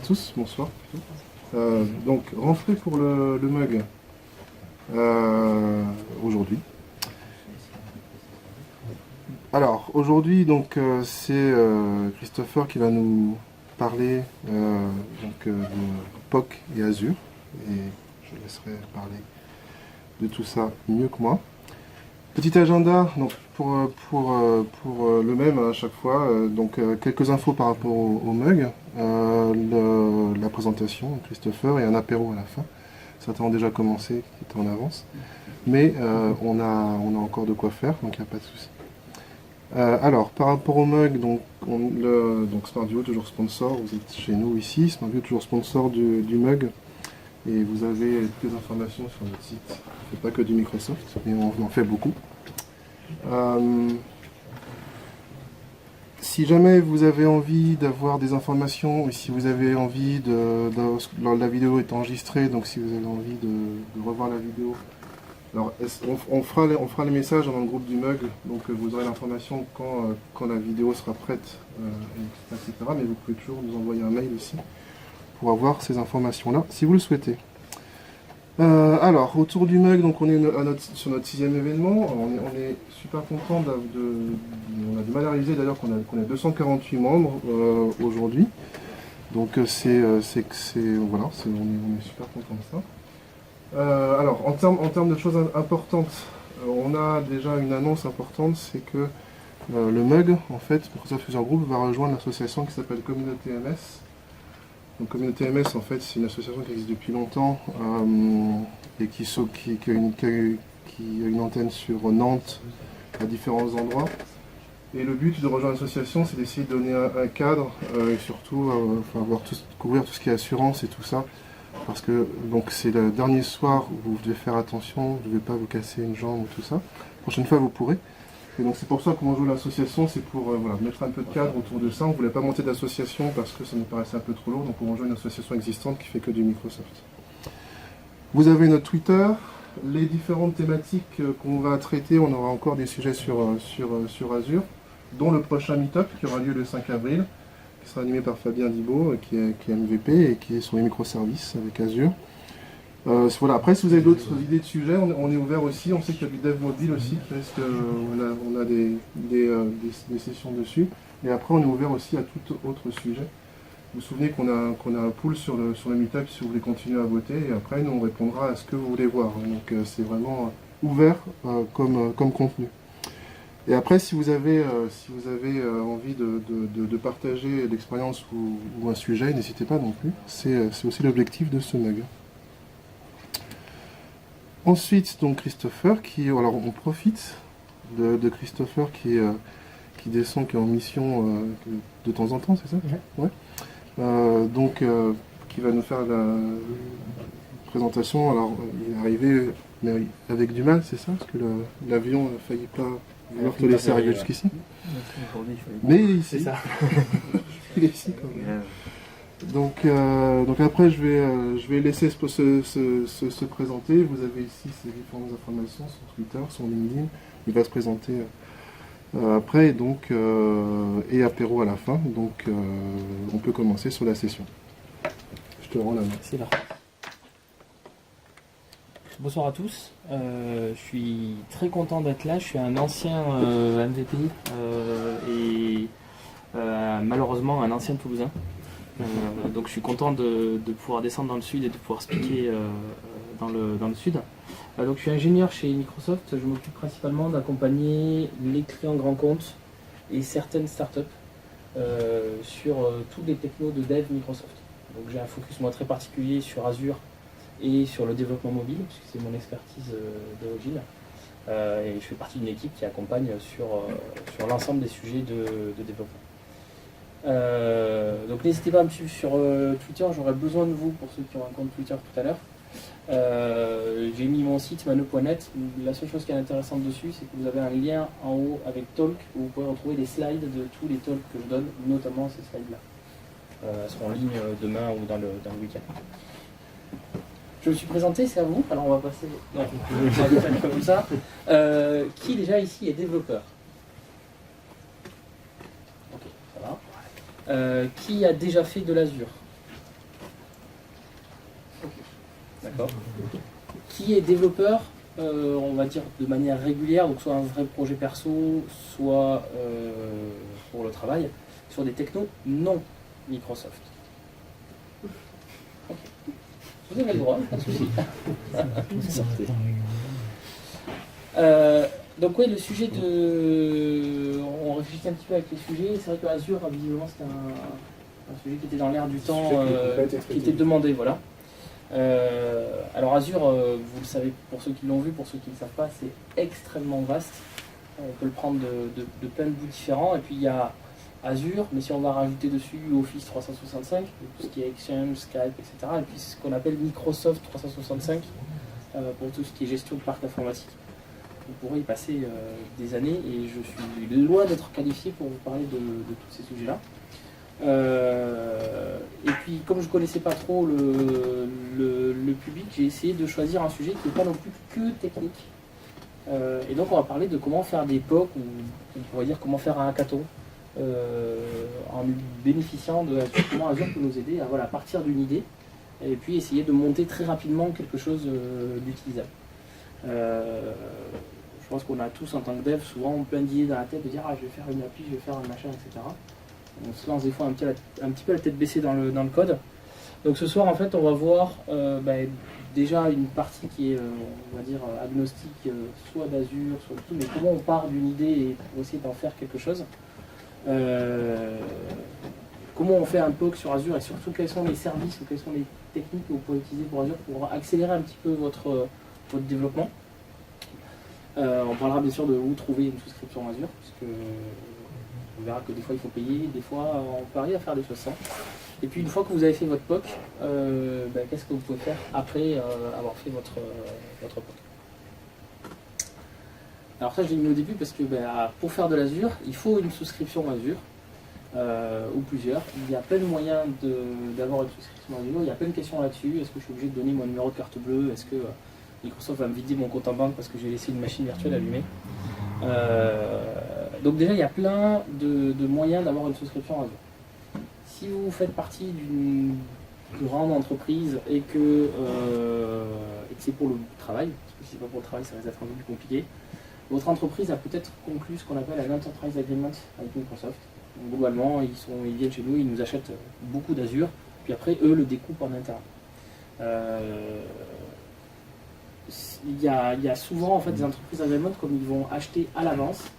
tous, bonsoir. Donc, rentrée pour le mug aujourd'hui. Alors, aujourd'hui, donc, c'est Christopher qui va nous parler de POC et Azure. Et je laisserai parler de tout ça mieux que moi. Petit agenda, donc pour le même à chaque fois, quelques infos par rapport au mug, la présentation de Christopher et un apéro à la fin. Certains ont déjà commencé, qui étaient en avance, mais on a encore de quoi faire, donc il n'y a pas de souci. Alors, par rapport au mug, donc SmartDuo, toujours sponsor, vous êtes chez nous ici, SmartDuo, toujours sponsor du mug, et vous avez toutes les informations sur notre site. On ne fait pas que du Microsoft, mais on en fait beaucoup. Si jamais vous avez envie d'avoir des informations, ou si vous avez envie la vidéo est enregistrée, donc si vous avez envie de revoir la vidéo, alors on fera les messages dans le groupe du mug, donc vous aurez l'information quand la vidéo sera prête, etc. Mais vous pouvez toujours nous envoyer un mail aussi pour avoir ces informations-là, si vous le souhaitez. Alors, autour du mug, donc on est sur notre 6e événement. On est super content on a du mal à réaliser d'ailleurs qu'on a 248 membres aujourd'hui. Donc on est super content de ça. Alors, en termes de choses importantes, on a déjà une annonce importante, c'est que le mug, en fait, Microsoft User Group va rejoindre l'association qui s'appelle Communauté MS. Donc, Communauté MS, en fait, c'est une association qui existe depuis longtemps et qui a une antenne sur Nantes à différents endroits. Et le but de rejoindre l'association, c'est d'essayer de donner un cadre et surtout couvrir tout ce qui est assurance et tout ça. Parce que c'est le dernier soir où vous devez faire attention, vous ne devez pas vous casser une jambe ou tout ça. La prochaine fois, vous pourrez. Et donc c'est pour ça qu'on rejoint l'association, c'est pour mettre un peu de cadre autour de ça. On ne voulait pas monter d'association parce que ça nous paraissait un peu trop lourd, donc on rejoint une association existante qui fait que du Microsoft. Vous avez notre Twitter, les différentes thématiques qu'on va traiter, on aura encore des sujets sur Azure, dont le prochain meet-up qui aura lieu le 5 avril, qui sera animé par Fabien Dibaud, qui est MVP et qui est sur les microservices avec Azure. Voilà. Après, si vous avez d'autres idées de sujets, on est ouvert aussi. On sait qu'il y a du dev mobile aussi, qui risque, on a des sessions dessus. Et après, on est ouvert aussi à tout autre sujet. Vous vous souvenez qu'on a un pool sur le meetup si vous voulez continuer à voter. Et après, nous, on répondra à ce que vous voulez voir. Donc, c'est vraiment ouvert comme contenu. Et après, si vous avez envie de partager l'expérience ou un sujet, n'hésitez pas non plus. C'est aussi l'objectif de ce mug. Ensuite, donc Christopher, alors on profite de Christopher qui descend, qui est en mission de temps en temps, c'est ça? Ouais. Qui va nous faire la présentation. Alors, il est arrivé, mais avec du mal, c'est ça? Parce que l'avion n'a failli pas vouloir te laisser arriver jusqu'ici. Mais il est ici. C'est ça. Il est ici quand même. Donc après je vais laisser se présenter. Vous avez ici ces différentes informations sur Twitter, sur LinkedIn. Il va se présenter après et apéro à la fin. Donc on peut commencer sur la session. Je te rends la main. C'est là. Bonsoir à tous. Je suis très content d'être là. Je suis un ancien MVP et malheureusement un ancien Toulousain. Donc je suis content de pouvoir descendre dans le sud et de pouvoir speaker dans le sud. Donc je suis ingénieur chez Microsoft, je m'occupe principalement d'accompagner les clients grands comptes et certaines startups sur tous les technos de dev Microsoft. Donc j'ai un focus moi très particulier sur Azure et sur le développement mobile, puisque c'est mon expertise d'origine. Et je fais partie d'une équipe qui accompagne sur l'ensemble des sujets de développement. Donc n'hésitez pas à me suivre sur Twitter, j'aurai besoin de vous pour ceux qui ont un compte Twitter tout à l'heure. J'ai mis mon site mano.net. La seule chose qui est intéressante dessus, c'est que vous avez un lien en haut avec Talk où vous pouvez retrouver les slides de tous les talks que je donne, notamment ces slides-là. Elles seront en ligne demain ou dans le week-end. Je me suis présenté, c'est à vous. Alors on va passer. Non, on va faire comme ça. Qui déjà ici est développeur? Ok, ça va. Qui a déjà fait de l'Azure? d'accord, qui est développeur, on va dire de manière régulière, donc soit un vrai projet perso, soit pour le travail, sur des technos non Microsoft. Ok. Vous avez le droit, pas de souci. Sortez. Donc oui, le sujet de... On réfléchit un petit peu avec les sujets. C'est vrai que Azure, visiblement, c'était un sujet qui était dans l'air du temps, qui était demandé, voilà. Alors Azure, vous le savez pour ceux qui l'ont vu, pour ceux qui ne le savent pas, c'est extrêmement vaste. On peut le prendre de plein de bouts différents. Et puis il y a Azure, mais si on va rajouter dessus Office 365, tout ce qui est Exchange, Skype, etc. Et puis ce qu'on appelle Microsoft 365, pour tout ce qui est gestion de parc informatique. On pourrait y passer des années et je suis loin d'être qualifié pour vous parler de tous ces sujets-là. Et puis comme je ne connaissais pas trop le public, j'ai essayé de choisir un sujet qui n'est pas non plus que technique. Et donc on va parler de comment faire des POC, ou on pourrait dire comment faire un hackathon, en bénéficiant de Azure, comment Azure peut nous aider à voilà, partir d'une idée et puis essayer de monter très rapidement quelque chose d'utilisable. Je pense qu'on a tous en tant que dev souvent plein d'idées dans la tête de dire ah je vais faire une appli, je vais faire un machin, etc. On se lance des fois un petit peu la tête baissée dans le code. Donc ce soir en fait on va voir déjà une partie qui est on va dire agnostique, soit d'Azure, soit de tout, mais comment on part d'une idée et pour essayer d'en faire quelque chose. Comment on fait un POC sur Azure et surtout quels sont les services ou quelles sont les techniques que vous pouvez utiliser pour Azure pour accélérer un petit peu votre développement. On parlera bien sûr de où trouver une souscription Azure, puisque on verra que des fois il faut payer, des fois on peut arriver à faire des choses sans. Et puis une fois que vous avez fait votre POC, qu'est-ce que vous pouvez faire après avoir fait votre POC. Alors ça je l'ai mis au début parce que pour faire de l'Azure, il faut une souscription Azure, ou plusieurs. Il y a plein de moyens d'avoir une souscription Azure, il y a plein de questions là-dessus. Est-ce que je suis obligé de donner mon numéro de carte bleue? Est-ce que Microsoft va me vider mon compte en banque parce que j'ai laissé une machine virtuelle allumée? Donc déjà il y a plein de moyens d'avoir une souscription Azure. Si vous faites partie d'une grande entreprise et que c'est pour le travail, parce que si c'est pas pour le travail ça risque d'être un peu plus compliqué, votre entreprise a peut-être conclu ce qu'on appelle un Enterprise Agreement avec Microsoft. Donc, globalement, ils viennent chez nous, ils nous achètent beaucoup d'Azure, puis après, eux le découpent en interne. Il y a souvent en fait, des entreprises agreement comme ils vont acheter à l'avance.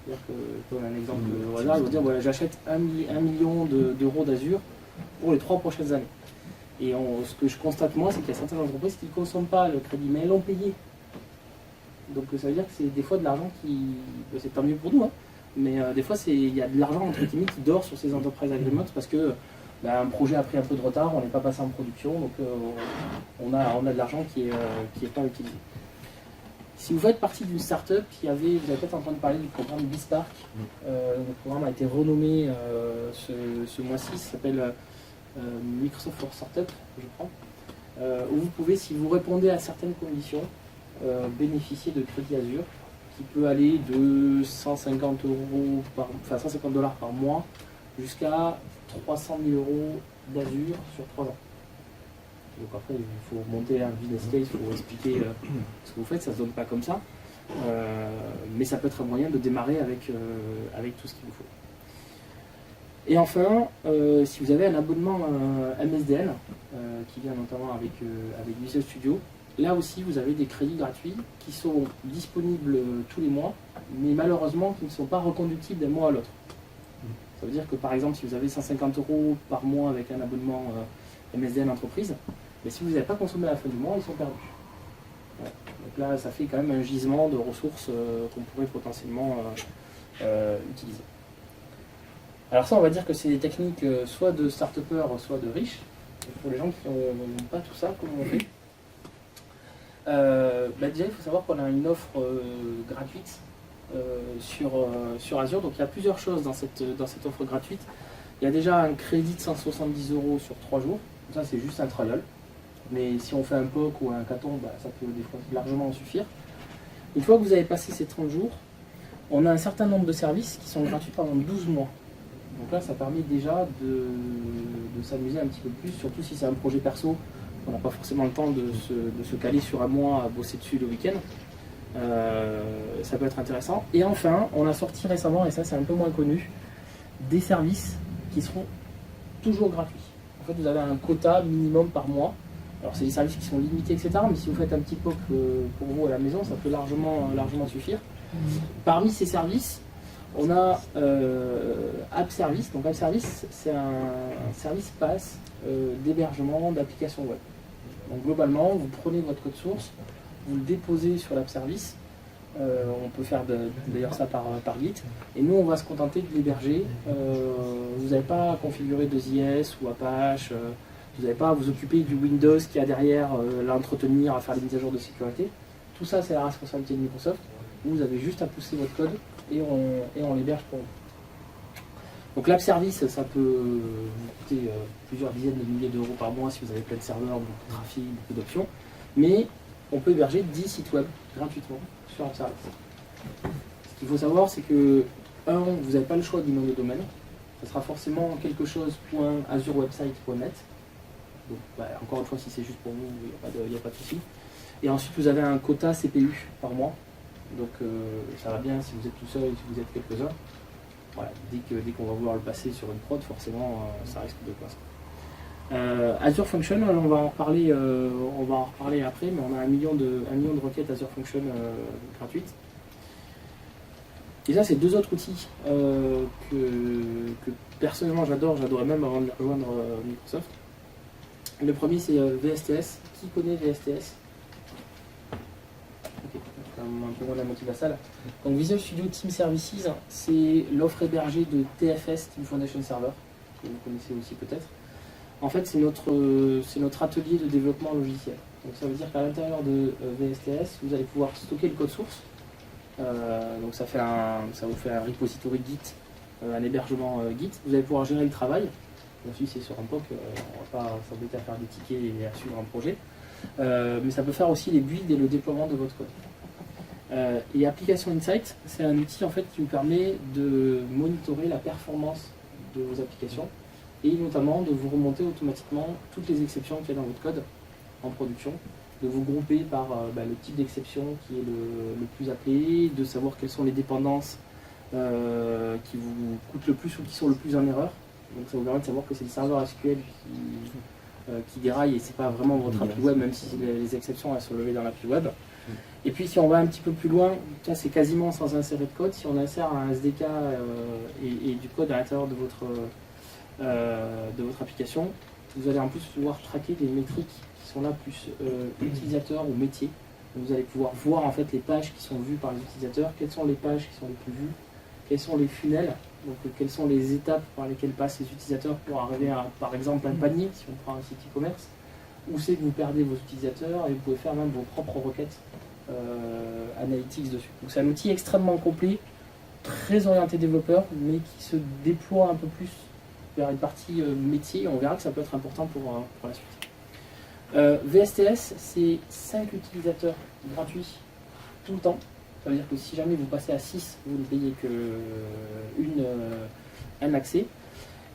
C'est-à-dire que, je donne un exemple au hasard, ils vont dire voilà, j'achète 1 million d'euros d'Azure pour les 3 prochaines années. Et ce que je constate moi, c'est qu'il y a certaines entreprises qui ne consomment pas le crédit, mais elles l'ont payé. Donc ça veut dire que c'est des fois de l'argent qui... C'est tant mieux pour nous, hein, mais des fois il y a de l'argent entre guillemets qui dort sur ces enterprise agreements parce que un projet a pris un peu de retard, on n'est pas passé en production, donc on a de l'argent qui est pas utilisé. Si vous faites partie d'une start-up vous avez peut-être entendu parler du programme BizSpark. Le programme a été renommé ce mois-ci, ça s'appelle Microsoft for Startup, je crois, où vous pouvez, si vous répondez à certaines conditions, bénéficier de crédit Azure qui peut aller de 150 $ par mois jusqu'à 300 000 € d'Azure sur 3 ans. Donc après il faut monter un business case, il faut expliquer ce que vous faites, ça ne se donne pas comme ça, mais ça peut être un moyen de démarrer avec tout ce qu'il vous faut. Et enfin, si vous avez un abonnement MSDN qui vient notamment avec Visual Studio, là aussi, vous avez des crédits gratuits qui sont disponibles tous les mois, mais malheureusement qui ne sont pas reconductibles d'un mois à l'autre. Ça veut dire que par exemple, si vous avez 150 € par mois avec un abonnement MSDN entreprise, mais si vous n'avez pas consommé à la fin du mois, ils sont perdus. Ouais. Donc là, ça fait quand même un gisement de ressources qu'on pourrait potentiellement utiliser. Alors ça, on va dire que c'est des techniques soit de start-upers, soit de riches. Et pour les gens qui n'ont pas tout ça, comment on fait? Déjà, il faut savoir qu'on a une offre gratuite sur Azure. Donc il y a plusieurs choses dans cette offre gratuite. Il y a déjà un crédit de 170 € sur 3 jours. Ça, c'est juste un trial. Mais si on fait un POC ou un hackathon, ça peut des fois largement en suffire. Une fois que vous avez passé ces 30 jours, on a un certain nombre de services qui sont gratuits pendant 12 mois. Donc là, ça permet déjà de s'amuser un petit peu plus, surtout si c'est un projet perso On n'a pas forcément le temps de se caler sur un mois à bosser dessus le week-end. Ça peut être intéressant. Et enfin, on a sorti récemment, et ça c'est un peu moins connu, des services qui seront toujours gratuits. En fait, vous avez un quota minimum par mois. Alors c'est des services qui sont limités, etc. Mais si vous faites un petit POC pour vous à la maison, ça peut largement suffire. Parmi ces services, on a App Service. Donc App Service, c'est un service PaaS d'hébergement d'applications web. Donc globalement, vous prenez votre code source, vous le déposez sur l'App Service. On peut faire d'ailleurs ça par Git. Et nous, on va se contenter de l'héberger. Vous n'avez pas à configurer de JS ou Apache. Vous n'avez pas à vous occuper du Windows qui a derrière, l'entretenir, à faire les mises à jour de sécurité. Tout ça, c'est la responsabilité de Microsoft. Vous avez juste à pousser votre code et on l'héberge pour vous. Donc l'App Service, ça peut vous coûter plusieurs dizaines de milliers d'euros par mois si vous avez plein de serveurs, beaucoup de trafic, beaucoup d'options. Mais on peut héberger 10 sites web gratuitement sur App Service. Ce qu'il faut savoir, c'est que, vous n'avez pas le choix du nom de domaine. Ça sera forcément quelque chose .azurewebsite.net. Donc, encore une fois, si c'est juste pour vous, il n'y a pas de souci. Et ensuite, vous avez un quota CPU par mois. Donc, ça va bien si vous êtes tout seul et si vous êtes quelques-uns. Voilà, dès qu'on va vouloir le passer sur une prod, forcément, ça risque de coincer. Azure Function, on va en reparler après, mais on a un million de requêtes Azure Function gratuites. Et ça, c'est deux autres outils que personnellement j'adorais même avant de rejoindre Microsoft. Le premier, c'est VSTS. Qui connaît VSTS? Ok, un peu moins de la moitié de la salle. Donc Visual Studio Team Services, c'est l'offre hébergée de TFS, Team Foundation Server, que vous connaissez aussi peut-être. En fait, c'est notre atelier de développement logiciel. Donc ça veut dire qu'à l'intérieur de VSTS, vous allez pouvoir stocker le code source. Donc ça vous fait un repository Git, un hébergement Git. Vous allez pouvoir gérer le travail. Ensuite, c'est sur un POC, on ne va pas s'embêter à faire des tickets et à suivre un projet. Mais ça peut faire aussi les builds et le déploiement de votre code. Et Application Insight, c'est un outil en fait qui vous permet de monitorer la performance de vos applications et notamment de vous remonter automatiquement toutes les exceptions qu'il y a dans votre code en production, de vous grouper par le type d'exception qui est le plus appelé, de savoir quelles sont les dépendances qui vous coûtent le plus ou qui sont le plus en erreur. Donc ça vous permet de savoir que c'est le serveur SQL qui déraille et c'est pas vraiment votre appli web, même si les exceptions elles sont levées dans l'appli web. Et puis si on va un petit peu plus loin, là c'est quasiment sans insérer de code, si on insère un SDK et du code à l'intérieur de votre application, vous allez en plus pouvoir traquer des métriques qui sont là plus utilisateurs ou métiers. Vous allez pouvoir voir en fait les pages qui sont vues par les utilisateurs, quelles sont les pages qui sont les plus vues, quels sont les funnels, donc quelles sont les étapes par lesquelles passent les utilisateurs pour arriver à, par exemple, un panier, si on prend un site e-commerce, où c'est que vous perdez vos utilisateurs et vous pouvez faire même vos propres requêtes analytics dessus. Donc c'est un outil extrêmement complet, très orienté développeur, mais qui se déploie un peu plus vers une partie métier. On verra que ça peut être important pour la suite. VSTS, c'est 5 utilisateurs gratuits tout le temps. Ça veut dire que si jamais vous passez à 6, vous ne payez un accès.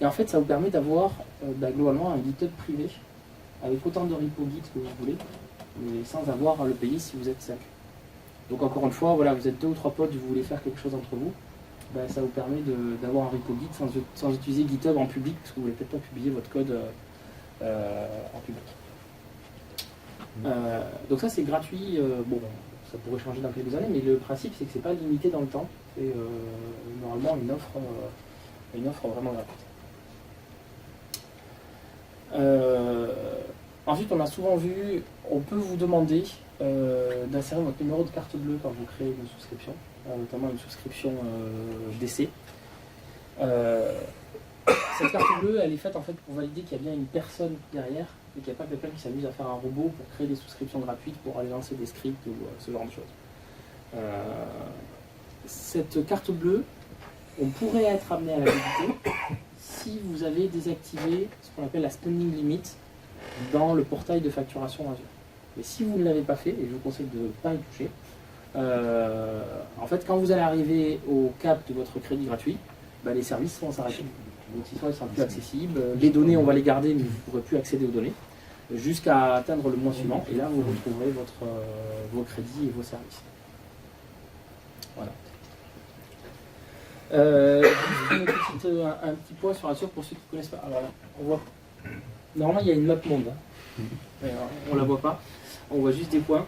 Et en fait, ça vous permet d'avoir globalement un GitHub privé avec autant de repos Git que vous voulez, mais sans avoir à le payer si vous êtes 5. Donc encore une fois, voilà, vous êtes 2 ou 3 potes, vous voulez faire quelque chose entre vous, ça vous permet d'avoir un repo Git sans utiliser GitHub en public, parce que vous ne voulez peut-être pas publier votre code en public. Donc ça c'est gratuit, ça pourrait changer dans quelques années, mais le principe c'est que c'est pas limité dans le temps, c'est normalement une offre vraiment gratuite. Ensuite on a souvent vu, on peut vous demander d'insérer votre numéro de carte bleue quand vous créez une souscription, notamment une souscription d'essai. Cette carte bleue, elle est faite en fait pour valider qu'il y a bien une personne derrière et qu'il n'y a pas quelqu'un qui s'amuse à faire un robot pour créer des souscriptions gratuites pour aller lancer des scripts ou ce genre de choses. Cette carte bleue, on pourrait être amené à la débiter si vous avez désactivé ce qu'on appelle la spending limit dans le portail de facturation Azure. Mais si vous ne l'avez pas fait, et je vous conseille de ne pas y toucher, en fait quand vous allez arriver au cap de votre crédit gratuit, les services vont s'arrêter. Donc ils sont plus accessibles, les données on va les garder mais vous ne pourrez plus accéder aux données. jusqu'à atteindre le mois suivant. Et là, vous retrouverez vos crédits et vos services. Voilà. Un petit point sur Azure pour ceux qui ne connaissent pas. Alors là, on voit. Normalement, il y a une map monde. Mais, on ne la voit pas. On voit juste des points.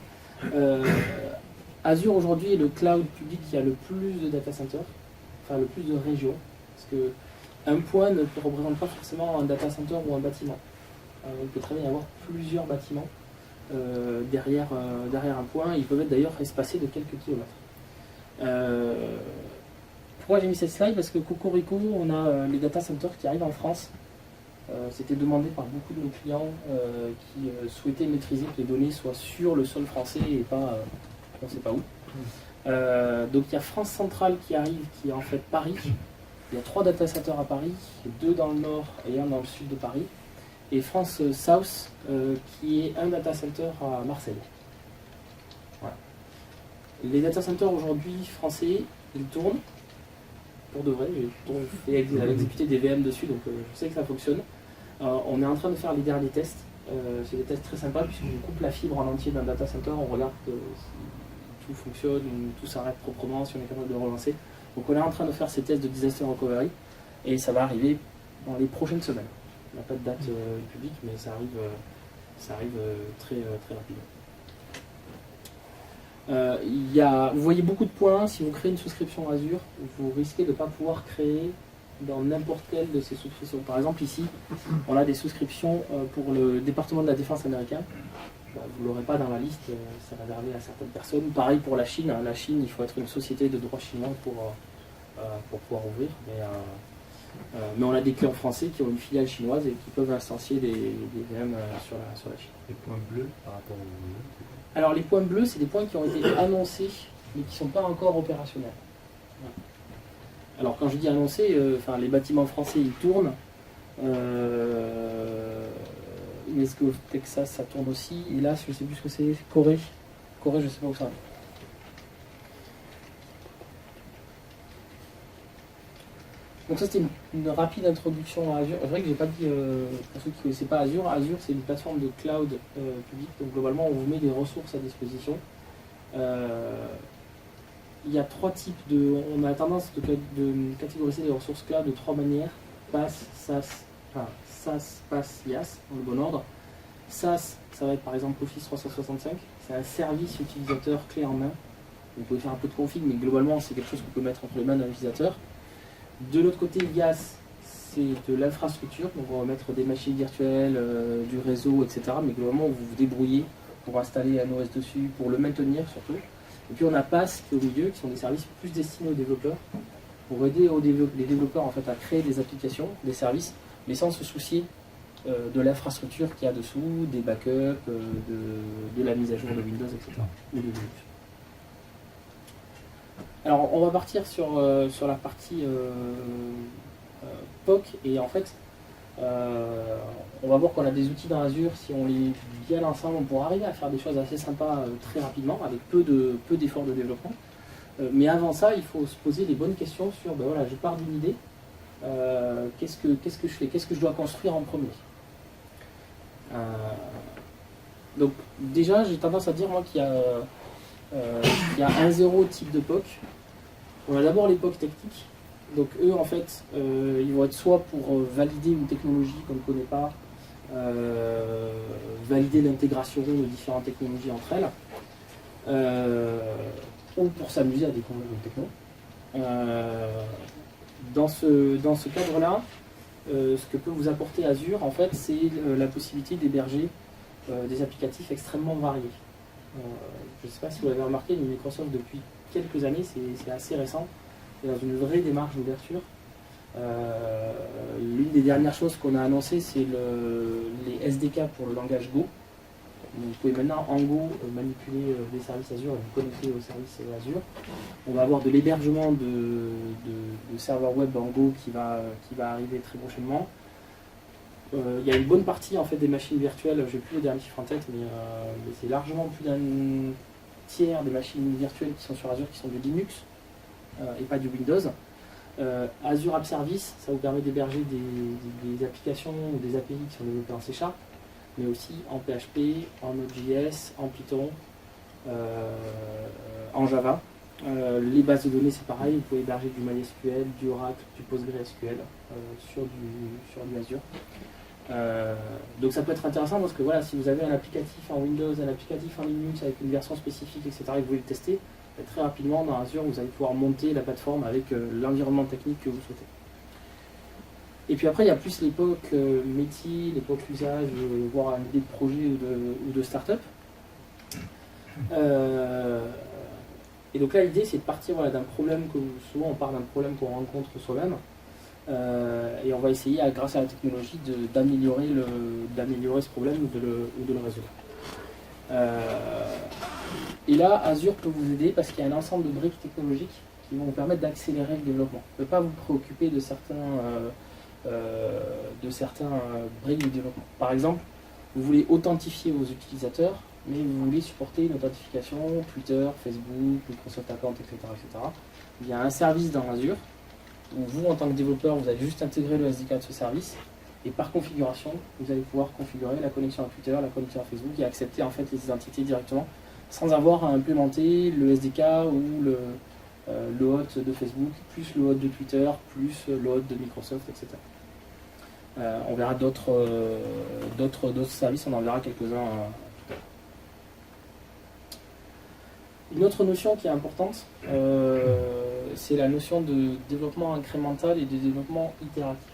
Azure aujourd'hui est le cloud public qui a le plus de data centers, enfin le plus de régions. Parce que un point ne représente pas forcément un data center ou un bâtiment. Il peut très bien y avoir plusieurs bâtiments derrière un point. Ils peuvent être d'ailleurs espacés de quelques kilomètres. Pourquoi j'ai mis cette slide? Parce que Cocorico, on a les data centers qui arrivent en France. C'était demandé par beaucoup de nos clients qui souhaitaient maîtriser que les données soient sur le sol français et pas on ne sait pas où. Donc il y a France Centrale qui arrive, qui est en fait Paris. Il y a 3 data centers à Paris, 2 dans le nord et 1 dans le sud de Paris. Et France South qui est un data center à Marseille. Voilà. Les data centers aujourd'hui français, ils tournent pour de vrai. J'ai exécuté des VM dessus, donc je sais que ça fonctionne. On est en train de faire les derniers tests. C'est des tests très sympas puisqu'on coupe la fibre en entier d'un data center, on regarde si tout fonctionne, tout s'arrête proprement, si on est capable de relancer. Donc on est en train de faire ces tests de disaster recovery et ça va arriver dans les prochaines semaines. On n'a pas de date publique, mais ça arrive très, très rapidement. Vous voyez beaucoup de points. Si vous créez une souscription Azure, vous risquez de ne pas pouvoir créer dans n'importe quelle de ces souscriptions. Par exemple, ici, on a des souscriptions pour le département de la défense américain. Vous ne l'aurez pas dans la liste, c'est réservé à certaines personnes. Pareil pour la Chine. La Chine, il faut être une société de droit chinois pour pouvoir ouvrir. Mais on a des clients français qui ont une filiale chinoise et qui peuvent instancier des VM sur la Chine. Les points bleus par rapport aux bleus. Alors les points bleus, c'est des points qui ont été annoncés mais qui ne sont pas encore opérationnels. Voilà. Alors quand je dis annoncés, les bâtiments français ils tournent. Est-ce que au Texas ça tourne aussi? Et là, je ne sais plus ce que c'est. Corée, je ne sais pas où ça va. Donc ça c'était une rapide introduction à Azure. C'est vrai que j'ai pas dit, pour ceux qui ne connaissaient pas Azure, Azure c'est une plateforme de cloud public. Donc globalement on vous met des ressources à disposition. Il y a 3 types on a tendance de catégoriser les ressources cloud de 3 manières. PaaS, SaaS, PaaS, IaaS, dans le bon ordre. SaaS, ça va être par exemple Office 365. C'est un service utilisateur clé en main. Vous pouvez faire un peu de config, mais globalement c'est quelque chose qu'on peut mettre entre les mains d'un utilisateur. De l'autre côté, IaaS, c'est de l'infrastructure, donc on va mettre des machines virtuelles, du réseau, etc. Mais globalement, vous vous débrouillez pour installer un OS dessus, pour le maintenir surtout. Et puis on a PaaS qui est au milieu, qui sont des services plus destinés aux développeurs, pour aider les développeurs en fait, à créer des applications, des services, mais sans se soucier de l'infrastructure qu'il y a dessous, des backups, de la mise à jour de Windows, etc. Ou de Linux. Alors on va partir sur la partie POC et en fait on va voir qu'on a des outils dans Azure, si on les met bien ensemble on pourra arriver à faire des choses assez sympas très rapidement avec peu d'efforts de développement. Mais avant ça il faut se poser les bonnes questions sur voilà, je pars d'une idée, qu'est-ce que je fais, qu'est-ce que je dois construire en premier. Donc déjà j'ai tendance à dire moi qu'il y a un zéro type de POC. On a d'abord les POC techniques. Donc eux en fait ils vont être soit pour valider une technologie qu'on ne connaît pas, valider l'intégration de différentes technologies entre elles, ou pour s'amuser à découvrir une techno. Dans ce cadre-là, ce que peut vous apporter Azure en fait c'est la possibilité d'héberger des applicatifs extrêmement variés. Je ne sais pas si vous l'avez remarqué, mais Microsoft depuis quelques années, c'est assez récent, est dans une vraie démarche d'ouverture. L'une des dernières choses qu'on a annoncées, c'est les SDK pour le langage Go. Vous pouvez maintenant en Go manipuler des services Azure et vous connecter aux services Azure. On va avoir de l'hébergement de serveurs web en Go qui va arriver très prochainement. Il y a une bonne partie en fait des machines virtuelles, je n'ai plus le dernier chiffre en tête, mais c'est largement plus d'un tiers des machines virtuelles qui sont sur Azure qui sont du Linux et pas du Windows. Azure App Service, ça vous permet d'héberger des applications ou des API qui sont développées en C#. mais aussi en PHP, en Node.js, en Python, en Java. Les bases de données, c'est pareil, vous pouvez héberger du MySQL, du Oracle, du PostgreSQL sur du Azure. Donc ça peut être intéressant parce que voilà, si vous avez un applicatif en Windows, un applicatif en Linux avec une version spécifique, etc., et que vous voulez le tester, très rapidement dans Azure, vous allez pouvoir monter la plateforme avec l'environnement technique que vous souhaitez. Et puis après, il y a plus l'époque métier, l'époque usage, voire une idée de projet ou de start-up. Et donc là, l'idée, c'est de partir d'un problème que souvent on part d'un problème qu'on rencontre soi-même. Et on va essayer, grâce à la technologie, d'améliorer ce problème ou de le résoudre. Et là, Azure peut vous aider parce qu'il y a un ensemble de briques technologiques qui vont vous permettre d'accélérer le développement. Vous ne pouvez pas vous préoccuper de certains briques de développement. Par exemple, vous voulez authentifier vos utilisateurs, mais vous voulez supporter une authentification Twitter, Facebook, Microsoft Account, etc., etc. Il y a un service dans Azure où vous, en tant que développeur, vous allez juste intégrer le SDK de ce service et par configuration, vous allez pouvoir configurer la connexion à Twitter, la connexion à Facebook et accepter en fait les identités directement sans avoir à implémenter le SDK ou le hôte de Facebook, plus le hôte de Twitter, plus le hôte de Microsoft, etc. On verra d'autres services, on en verra quelques-uns. Une autre notion qui est importante, c'est la notion de développement incrémental et de développement itératif.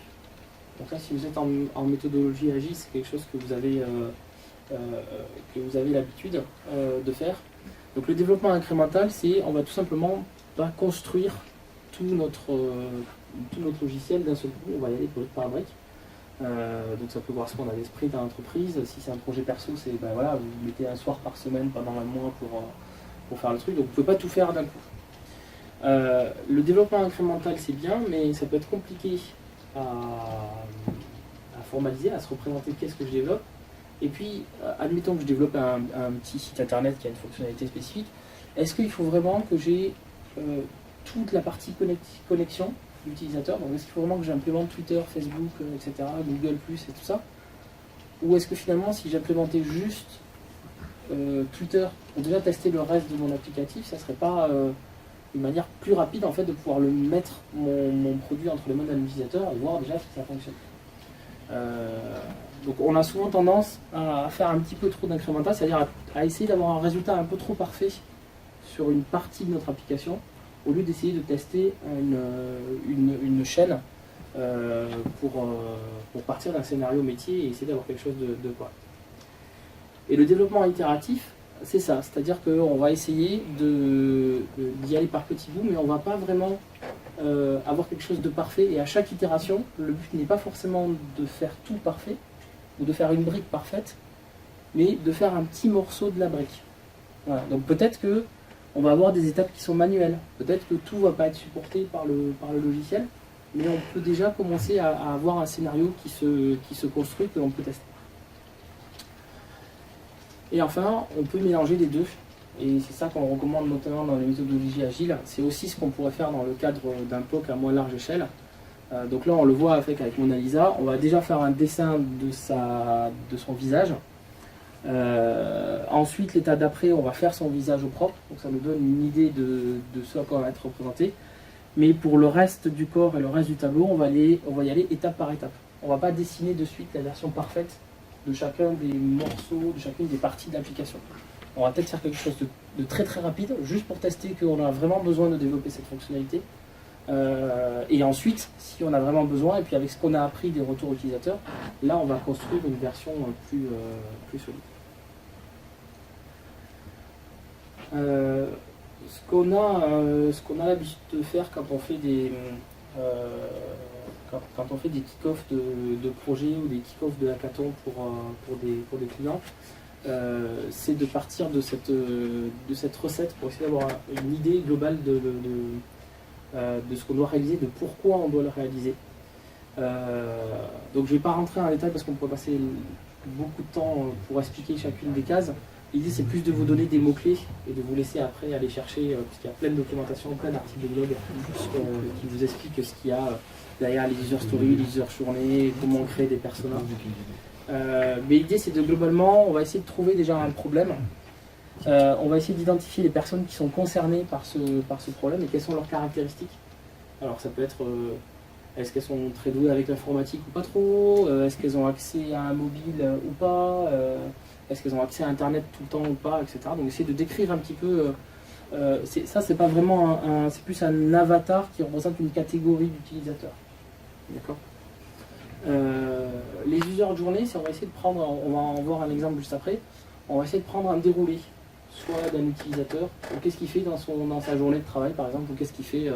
Donc là, si vous êtes en méthodologie agile, c'est quelque chose que vous avez l'habitude de faire. Donc le développement incrémental, c'est on va tout simplement pas construire tout notre logiciel d'un seul coup, on va y aller brique par brique. Donc ça peut correspondre à des sprints dans l'entreprise. Si c'est un projet perso, c'est voilà, vous mettez un soir par semaine pendant un mois pour faire le truc, donc vous ne pouvez pas tout faire d'un coup. Le développement incrémental c'est bien, mais ça peut être compliqué à formaliser, à se représenter qu'est-ce que je développe. Et puis, admettons que je développe un petit site internet qui a une fonctionnalité spécifique, est-ce qu'il faut vraiment que j'ai toute la partie connexion d'utilisateur? Donc est-ce qu'il faut vraiment que j'implémente Twitter, Facebook, etc., Google+, et tout ça? Ou est-ce que finalement, si j'implémentais juste Twitter pour déjà tester le reste de mon applicatif, ça serait pas une manière plus rapide en fait de pouvoir le mettre mon produit entre les mains d'un utilisateur et voir déjà si ça fonctionne. Donc on a souvent tendance à faire un petit peu trop d'incrémental, c'est-à-dire à essayer d'avoir un résultat un peu trop parfait sur une partie de notre application au lieu d'essayer de tester une chaîne pour partir d'un scénario métier et essayer d'avoir quelque chose de correct. Et le développement itératif, c'est ça, c'est-à-dire qu'on va essayer d'y aller par petits bouts, mais on ne va pas vraiment avoir quelque chose de parfait. Et à chaque itération, le but n'est pas forcément de faire tout parfait, ou de faire une brique parfaite, mais de faire un petit morceau de la brique. Voilà. Donc peut-être qu'on va avoir des étapes qui sont manuelles, peut-être que tout ne va pas être supporté par le logiciel, mais on peut déjà commencer à avoir un scénario qui se construit, que l'on peut tester. Et enfin, on peut mélanger les deux, et c'est ça qu'on recommande notamment dans les méthodologies agiles. C'est aussi ce qu'on pourrait faire dans le cadre d'un POC à moins large échelle. Donc là, on le voit avec Mona Lisa. On va déjà faire un dessin de son visage. Ensuite, l'étape d'après, on va faire son visage au propre. Donc ça nous donne une idée de ce à quoi on va être représenté. Mais pour le reste du corps et le reste du tableau, on va y aller étape par étape. On ne va pas dessiner de suite la version parfaite de chacun des morceaux, de chacune des parties de l'application. On va peut-être faire quelque chose de très très rapide, juste pour tester qu'on a vraiment besoin de développer cette fonctionnalité. Et ensuite, si on a vraiment besoin, et puis avec ce qu'on a appris des retours utilisateurs, là on va construire une version plus solide. Ce qu'on a l'habitude de faire quand on fait des kick-offs de projets ou des kick-offs de hackathon pour des clients, c'est de partir de cette recette pour essayer d'avoir une idée globale de ce qu'on doit réaliser, de pourquoi on doit le réaliser. Donc je ne vais pas rentrer en détail parce qu'on pourrait passer beaucoup de temps pour expliquer chacune des cases. L'idée c'est plus de vous donner des mots-clés et de vous laisser après aller chercher, puisqu'il y a plein de documentation, plein d'articles de blog qui vous expliquent ce qu'il y a derrière les user stories, les user journées, comment on crée des personas. Mais l'idée c'est de globalement, on va essayer de trouver déjà un problème. On va essayer d'identifier les personnes qui sont concernées par ce problème et quelles sont leurs caractéristiques. Alors ça peut être, est-ce qu'elles sont très douées avec l'informatique ou pas trop, est-ce qu'elles ont accès à un mobile ou pas, est-ce qu'elles ont accès à Internet tout le temps ou pas, etc. Donc essayer de décrire un petit peu, ça c'est pas vraiment c'est plus un avatar qui représente une catégorie d'utilisateurs. D'accord. Les user journées, on va essayer de prendre, on va en voir un exemple juste après, on va essayer de prendre un déroulé, soit d'un utilisateur, qu'est-ce qu'il fait dans sa journée de travail par exemple, ou qu'est-ce qu'il fait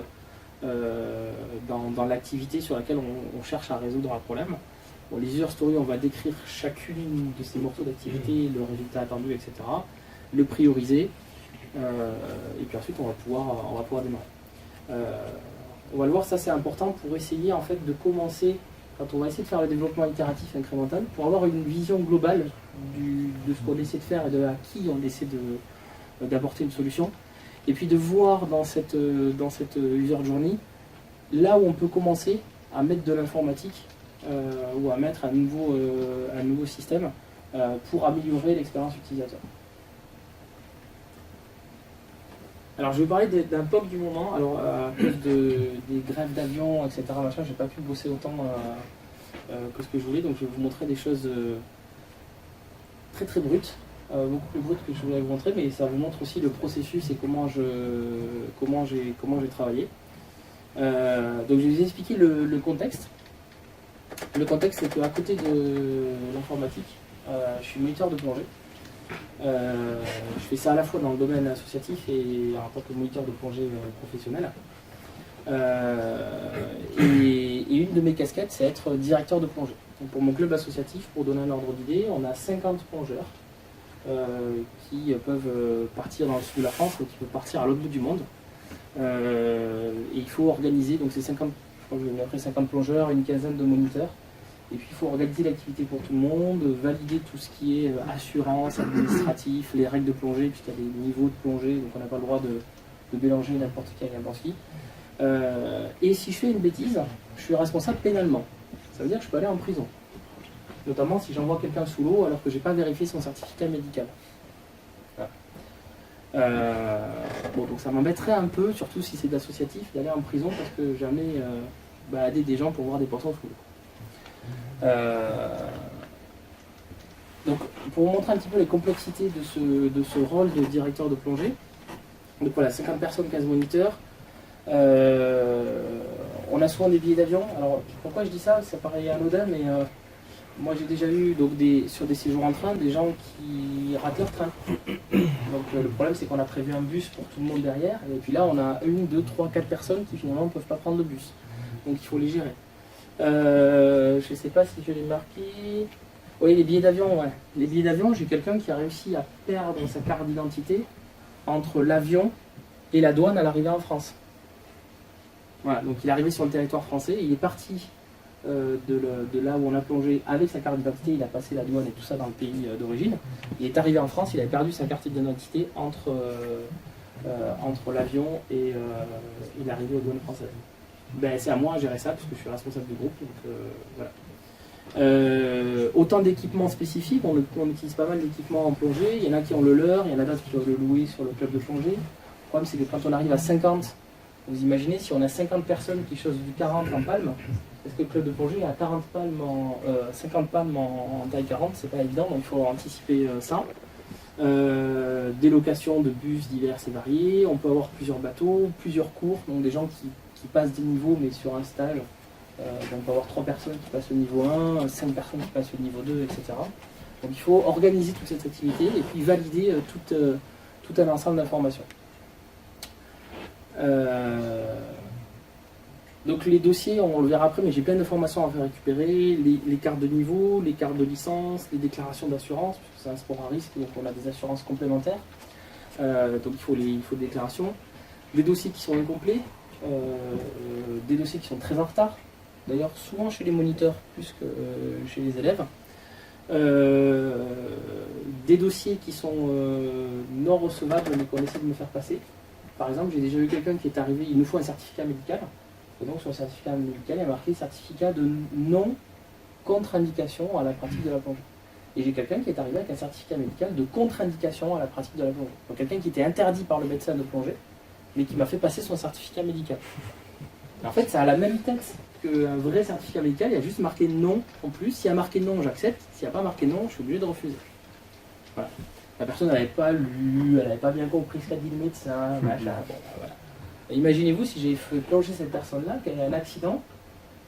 dans l'activité sur laquelle on cherche à résoudre un problème. Bon, les user stories, on va décrire chacune de ces morceaux d'activité, le résultat attendu, etc. Le prioriser, et puis ensuite on va pouvoir démarrer. On va le voir, ça c'est important pour essayer en fait de commencer, quand on va essayer de faire le développement itératif incrémental, pour avoir une vision globale de ce qu'on essaie de faire et de à qui on essaie d'apporter une solution. Et puis de voir dans cette user journey, là où on peut commencer à mettre de l'informatique ou à mettre un nouveau système pour améliorer l'expérience utilisateur. Alors je vais parler d'un POC du moment. Alors à cause des grèves d'avions, etc., machin, j'ai pas pu bosser autant que ce que je voulais, donc je vais vous montrer des choses très très brutes. Beaucoup plus brutes que je voulais vous montrer, mais ça vous montre aussi le processus et comment j'ai travaillé. Donc je vais vous expliquer le contexte. Le contexte, c'est qu'à côté de l'informatique, je suis moniteur de plongée. Je fais ça à la fois dans le domaine associatif et en tant que moniteur de plongée professionnel. Et une de mes casquettes, c'est être directeur de plongée. Donc pour mon club associatif, pour donner un ordre d'idée, on a 50 plongeurs qui peuvent partir dans le sud de la France ou qui peuvent partir à l'autre bout du monde. Et il faut organiser, donc c'est 50, je crois que j'ai après 50 plongeurs, une quinzaine de moniteurs. Et puis il faut organiser l'activité pour tout le monde, valider tout ce qui est assurance, administratif, les règles de plongée, puisqu'il y a des niveaux de plongée, donc on n'a pas le droit de mélanger n'importe qui avec n'importe qui. Et si je fais une bêtise, je suis responsable pénalement. Ça veut dire que je peux aller en prison. Notamment si j'envoie quelqu'un sous l'eau alors que je n'ai pas vérifié son certificat médical. Voilà. Bon, donc ça m'embêterait un peu, surtout si c'est de l'associatif, d'aller en prison parce que jamais balader des gens pour voir des poissons sous l'eau. Donc pour vous montrer un petit peu les complexités de ce rôle de directeur de plongée, donc voilà, 50 personnes, 15 moniteurs. On a souvent des billets d'avion. Alors pourquoi je dis ça? Ça paraît anodin, mais moi j'ai déjà eu donc sur des séjours en train des gens qui ratent leur train. Donc le problème c'est qu'on a prévu un bus pour tout le monde derrière, et puis là on a 1, 2, 3, 4 personnes qui finalement ne peuvent pas prendre le bus. Donc il faut les gérer. Je ne sais pas si je l'ai marqué. Oui, les billets d'avion, ouais. Les billets d'avion, j'ai quelqu'un qui a réussi à perdre sa carte d'identité entre l'avion et la douane à l'arrivée en France. Voilà, donc il est arrivé sur le territoire français, il est parti de là où on a plongé avec sa carte d'identité, il a passé la douane et tout ça dans le pays d'origine. Il est arrivé en France, il avait perdu sa carte d'identité entre l'avion et l'arrivée aux douanes françaises. Ben, c'est à moi à gérer ça, puisque je suis responsable du groupe. Donc, voilà. Autant d'équipements spécifiques, on utilise pas mal d'équipements en plongée, il y en a qui ont le leur, il y en a d'autres qui doivent le louer sur le club de plongée. Le problème c'est que quand on arrive à 50, vous imaginez si on a 50 personnes qui chaussent du 40 en palme, est-ce que le club de plongée a 50 palmes en taille 40, c'est pas évident, donc il faut anticiper ça. Des locations de bus divers et variés, on peut avoir plusieurs bateaux, plusieurs cours, donc des gens qui passent des niveaux mais sur un stage. Donc on peut avoir 3 personnes qui passent le niveau 1, 5 personnes qui passent le niveau 2, etc. Donc il faut organiser toute cette activité et puis valider tout un ensemble d'informations. Donc les dossiers, on le verra après, mais j'ai plein d'informations à faire récupérer, les cartes de niveau, les cartes de licence, les déclarations d'assurance, puisque c'est un sport à risque, donc on a des assurances complémentaires. Donc il faut des déclarations, des dossiers qui sont incomplets, des dossiers qui sont très en retard, d'ailleurs souvent chez les moniteurs plus que chez les élèves, des dossiers qui sont non recevables mais qu'on essaie de me faire passer. Par exemple, j'ai déjà eu quelqu'un qui est arrivé, il nous faut un certificat médical, et donc sur le certificat médical il y a marqué certificat de non contre-indication à la pratique de la plongée. Et j'ai quelqu'un qui est arrivé avec un certificat médical de contre-indication à la pratique de la plongée. Donc quelqu'un qui était interdit par le médecin de plonger, mais qui m'a fait passer son certificat médical. En fait, ça a la même tête qu'un vrai certificat médical, il y a juste marqué non en plus. S'il y a marqué non, j'accepte. S'il n'y a pas marqué non, je suis obligé de refuser. Voilà. La personne n'avait pas lu, elle n'avait pas bien compris ce qu'a dit le médecin, machin. Bon, voilà. Imaginez-vous si j'ai fait plonger cette personne-là, qu'elle a un accident,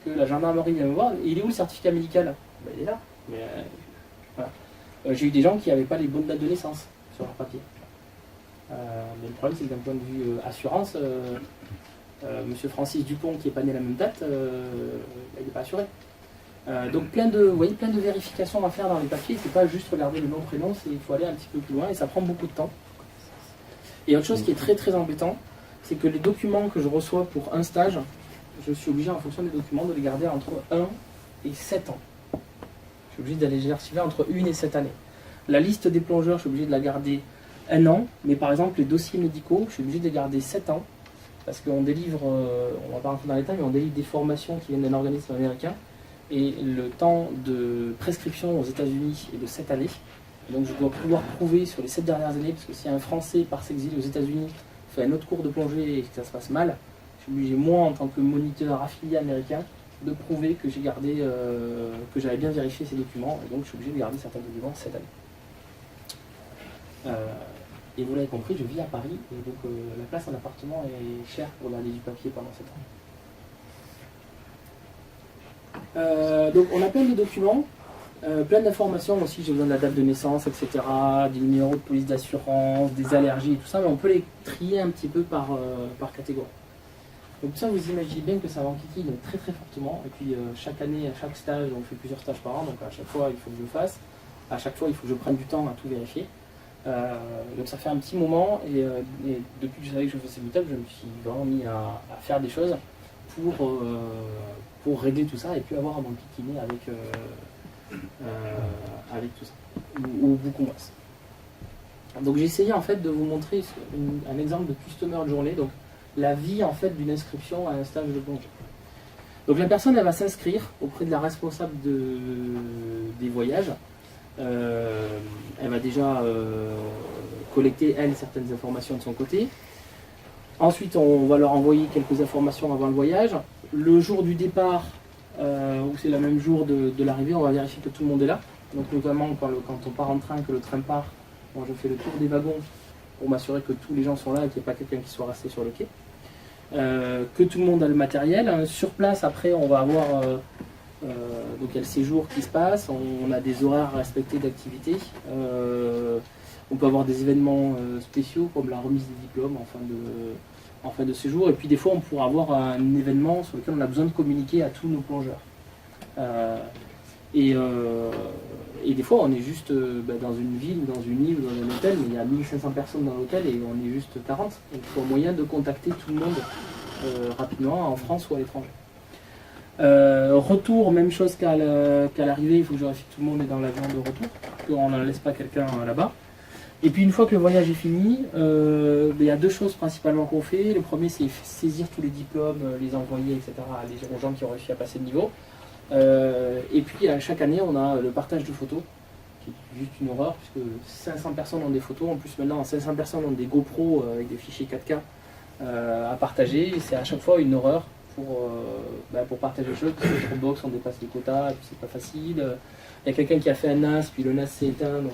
que la gendarmerie vient me voir, et il est où le certificat médical? Ben, il est là. Mais, voilà. J'ai eu des gens qui n'avaient pas les bonnes dates de naissance sur leur papier. Mais le problème, c'est que d'un point de vue assurance, Monsieur Francis Dupont, qui n'est pas né la même date, il n'est pas assuré. Donc vous voyez, plein de vérifications à faire dans les papiers. C'est pas juste regarder le nom, prénom, il faut aller un petit peu plus loin et ça prend beaucoup de temps. Et autre chose qui est très très embêtant, c'est que les documents que je reçois pour un stage, je suis obligé en fonction des documents de les garder entre 1 et 7 ans. Je suis obligé d'aller les archiver entre 1 et 7 années. La liste des plongeurs, je suis obligé de la garder 1 an, mais par exemple les dossiers médicaux, je suis obligé de les garder 7 ans, parce qu'on délivre, on va pas rentrer dans les détails, mais on délivre des formations qui viennent d'un organisme américain, et le temps de prescription aux États-Unis est de 7 années. Donc je dois pouvoir prouver sur les 7 dernières années, parce que si un Français part s'exiler aux États-Unis, fait un autre cours de plongée et que ça se passe mal, je suis obligé, moi, en tant que moniteur affilié américain, de prouver que j'ai gardé, que j'avais bien vérifié ces documents, et donc je suis obligé de garder certains documents 7 années. Et vous l'avez compris, je vis à Paris, et donc la place en appartement est chère pour garder du papier pendant 7 ans. Donc on a plein de documents, plein d'informations aussi, j'ai besoin de la date de naissance, etc., des numéros de police d'assurance, des allergies et tout ça, mais on peut les trier un petit peu par catégorie. Donc ça, vous imaginez bien que ça m'enquiquine très très fortement, et puis chaque année, à chaque stage, on fait plusieurs stages par an, donc à chaque fois il faut que je le fasse, à chaque fois il faut que je prenne du temps à tout vérifier. Donc ça fait un petit moment, et depuis que je savais que je faisais Meetup, je me suis vraiment mis à faire des choses pour régler tout ça et puis avoir à m'enquiquiner avec tout ça, ou beaucoup moins. Donc j'ai essayé en fait de vous montrer un exemple de customer journée, donc la vie en fait d'une inscription à un stage de plongée. Donc la personne elle va s'inscrire auprès de la responsable des voyages. Elle va déjà collecter elle certaines informations de son côté. Ensuite on va leur envoyer quelques informations avant le voyage. Le jour du départ, ou c'est le même jour de l'arrivée, on va vérifier que tout le monde est là. Donc notamment quand on part en train, que le train part, moi je fais le tour des wagons pour m'assurer que tous les gens sont là et qu'il n'y ait pas quelqu'un qui soit resté sur le quai. Que tout le monde a le matériel. Sur place après on va avoir donc il y a le séjour qui se passe, on a des horaires à respecter d'activité. On peut avoir des événements spéciaux comme la remise des diplômes en fin de séjour. Et puis des fois on pourra avoir un événement sur lequel on a besoin de communiquer à tous nos plongeurs. Et des fois on est juste dans une ville, dans une île ou dans un hôtel, mais il y a 1500 personnes dans l'hôtel et on est juste 40. Donc il faut moyen de contacter tout le monde rapidement en France ou à l'étranger. Retour, même chose qu'à l'arrivée, il faut que je vérifie que tout le monde est dans l'avion de retour, qu'on n'en laisse pas quelqu'un là-bas. Et puis une fois que le voyage est fini, il y a deux choses principalement qu'on fait. Le premier c'est saisir tous les diplômes, les envoyer, etc. aux gens qui ont réussi à passer le niveau. Et puis chaque année on a le partage de photos, qui est juste une horreur, puisque 500 personnes ont des photos, en plus maintenant 500 personnes ont des GoPro avec des fichiers 4K à partager, et c'est à chaque fois une horreur pour partager les choses, parce que Dropbox on dépasse les quotas, et puis c'est pas facile. Il y a quelqu'un qui a fait un NAS, puis le NAS s'est éteint, donc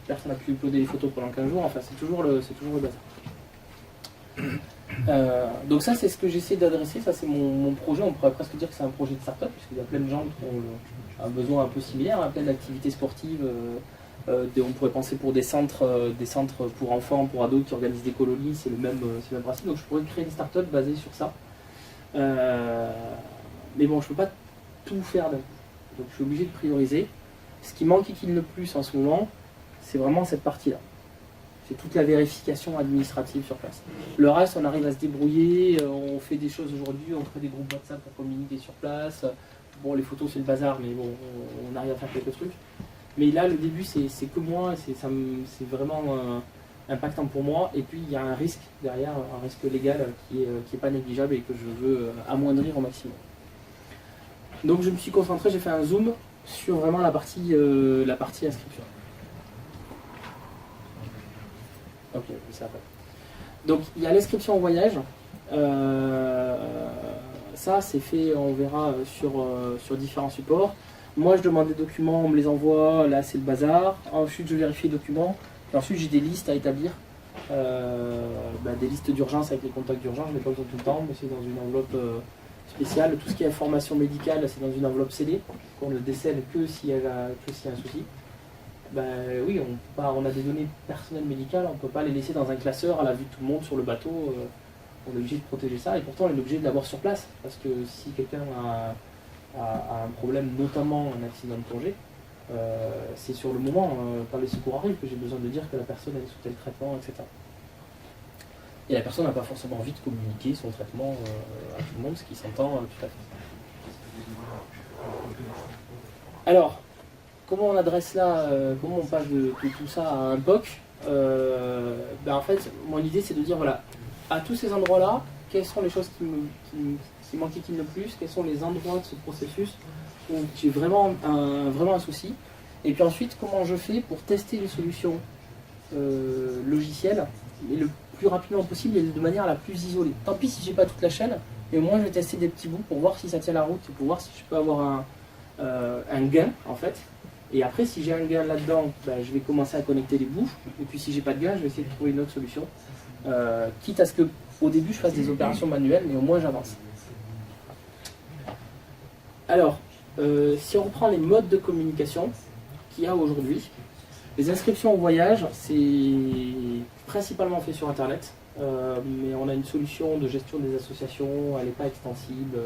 personne n'a pu uploader les photos pendant 15 jours, enfin c'est toujours le bazar. Donc ça c'est ce que j'essaie d'adresser, ça c'est mon projet, on pourrait presque dire que c'est un projet de start-up, puisqu'il y a plein de gens qui ont un besoin un peu similaire, plein d'activités sportives, on pourrait penser pour des centres pour enfants, pour ados qui organisent des colonies, c'est le même principe, donc je pourrais créer des start-up basées sur ça. Mais bon, je peux pas tout faire d'un coup, donc je suis obligé de prioriser. Ce qui m'enquiquine le plus en ce moment, c'est vraiment cette partie-là. C'est toute la vérification administrative sur place. Le reste, on arrive à se débrouiller, on fait des choses aujourd'hui, on crée des groupes WhatsApp pour communiquer sur place. Bon, les photos, c'est le bazar, mais bon, on arrive à faire quelques trucs. Mais là, le début, c'est que moi, c'est vraiment impactant pour moi. Et puis, il y a un risque derrière, un risque légal qui est pas négligeable et que je veux amoindrir au maximum. Donc, je me suis concentré, j'ai fait un zoom sur vraiment la partie inscription. Ok, ça va. Donc il y a l'inscription au voyage. Ça c'est fait, on verra sur différents supports. Moi je demande des documents, on me les envoie, là c'est le bazar. Ensuite je vérifie les documents. Et ensuite j'ai des listes à établir. Des listes d'urgence avec les contacts d'urgence, je ne l'ai pas besoin tout le temps, mais c'est dans une enveloppe spéciale. Tout ce qui est information médicale, c'est dans une enveloppe scellée, qu'on ne décèle que s'il y a un souci. Oui, on a des données personnelles médicales, on ne peut pas les laisser dans un classeur à la vue de tout le monde sur le bateau. On est obligé de protéger ça, et pourtant on est obligé de l'avoir sur place, parce que si quelqu'un a un problème, notamment un accident de plongée, c'est sur le moment, quand les secours arrivent, que j'ai besoin de dire que la personne est sous tel traitement, etc. Et la personne n'a pas forcément envie de communiquer son traitement à tout le monde, ce qui s'entend tout à fait. Alors, comment on adresse là, comment on passe de tout ça à un POC? En fait, mon idée c'est de dire, voilà, à tous ces endroits-là, quelles sont les choses qui m'enquiquinent le plus, quels sont les endroits de ce processus où j'ai vraiment un souci, et puis ensuite, comment je fais pour tester une solution logicielle, mais le plus rapidement possible et de manière la plus isolée. Tant pis si j'ai pas toute la chaîne, mais au moins je vais tester des petits bouts pour voir si ça tient la route et pour voir si je peux avoir un gain en fait. Et après si j'ai un gain là-dedans, je vais commencer à connecter les bouts. Et puis si j'ai pas de gain, je vais essayer de trouver une autre solution. Quitte à ce que au début je fasse des opérations manuelles, mais au moins j'avance. Alors, si on reprend les modes de communication qu'il y a aujourd'hui, les inscriptions au voyage, c'est principalement fait sur Internet, mais on a une solution de gestion des associations, elle n'est pas extensible,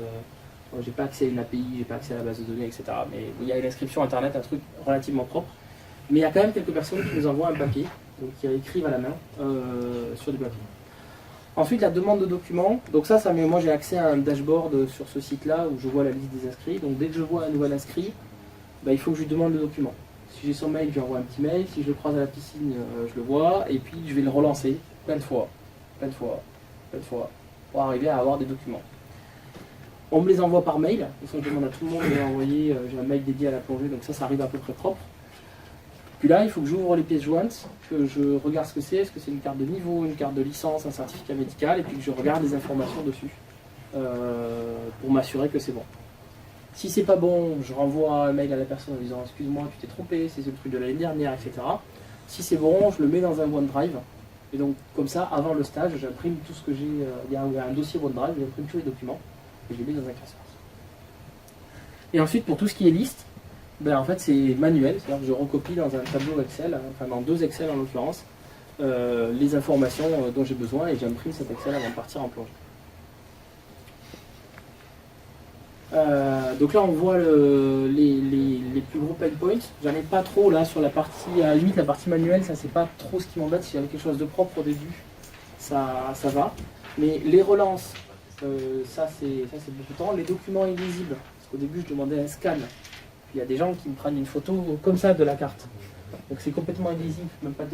j'ai pas accès à une API, j'ai pas accès à la base de données, etc. Mais il y a une inscription Internet, un truc relativement propre. Mais il y a quand même quelques personnes qui nous envoient un papier, donc qui écrivent à la main sur du papier. Ensuite, la demande de documents. Donc ça moi j'ai accès à un dashboard sur ce site-là où je vois la liste des inscrits. Donc dès que je vois un nouvel inscrit, il faut que je lui demande le document. Si j'ai son mail, je lui envoie un petit mail. Si je le croise à la piscine, je le vois. Et puis je vais le relancer plein de fois, pour arriver à avoir des documents. On me les envoie par mail. Je demande à tout le monde de les envoyer. J'ai un mail dédié à la plongée, donc ça arrive à peu près propre. Puis là, il faut que j'ouvre les pièces jointes, que je regarde ce que c'est. Est-ce que c'est une carte de niveau, une carte de licence, un certificat médical, et puis que je regarde les informations dessus pour m'assurer que c'est bon. Si c'est pas bon, je renvoie un mail à la personne en disant « Excuse-moi, tu t'es trompé, c'est le truc de l'année dernière, etc. » Si c'est bon, je le mets dans un OneDrive. Et donc, comme ça, avant le stage, j'imprime tout ce que j'ai. Il y a un dossier OneDrive, j'imprime tous les documents et je les mets dans un classeur. Et ensuite, pour tout ce qui est liste, en fait, c'est manuel, c'est-à-dire que je recopie dans un tableau Excel, enfin dans 2 Excel en l'occurrence, les informations dont j'ai besoin et j'imprime cet Excel avant de partir en plongée. Donc là, on voit les plus gros pain points. J'en ai pas trop là sur la partie, à la limite, la partie manuelle, ça c'est pas trop ce qui m'embête. Si j'avais quelque chose de propre au début, ça va. Mais les relances, ça c'est beaucoup de temps. Les documents illisibles, parce qu'au début je demandais un scan. Il y a des gens qui me prennent une photo comme ça de la carte. Donc c'est complètement illisible, je ne peux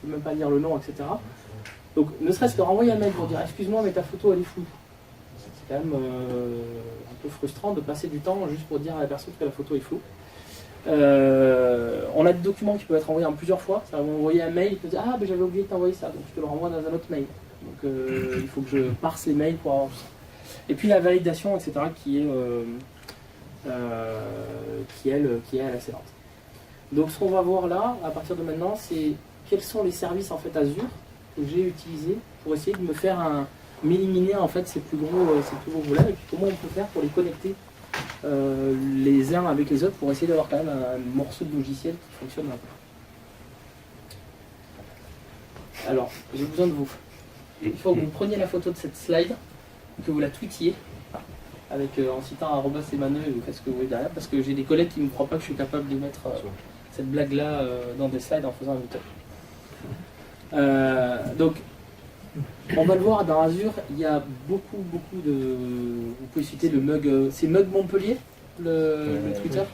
même pas lire le nom, etc. Donc ne serait-ce que renvoyer un mail pour dire excuse-moi mais ta photo elle est floue. C'est quand même un peu frustrant de passer du temps juste pour dire à la personne que la photo est floue. On a des documents qui peuvent être envoyés en plusieurs fois. Ça va m'envoyer un mail, il peut dire ah j'avais oublié de t'envoyer ça, donc je te le renvoie dans un autre mail. Donc il faut que je parse les mails pour avoir tout ça. Et puis la validation, etc. qui est assez lente. Donc ce qu'on va voir là, à partir de maintenant, c'est quels sont les services en fait Azure que j'ai utilisés pour essayer de m'éliminer en fait ces plus gros volets, et puis comment on peut faire pour les connecter les uns avec les autres pour essayer d'avoir quand même un morceau de logiciel qui fonctionne un peu. Alors, j'ai besoin de vous. Il faut que vous preniez la photo de cette slide, que vous la tweetiez en citant @Emmanuel, vous faites ce que vous voulez derrière, parce que j'ai des collègues qui ne me croient pas que je suis capable de mettre cette blague-là dans des slides en faisant un bouton. Donc, on va le voir dans Azure, il y a beaucoup de. Vous pouvez citer le Mug. C'est Mug Montpellier, le Twitter.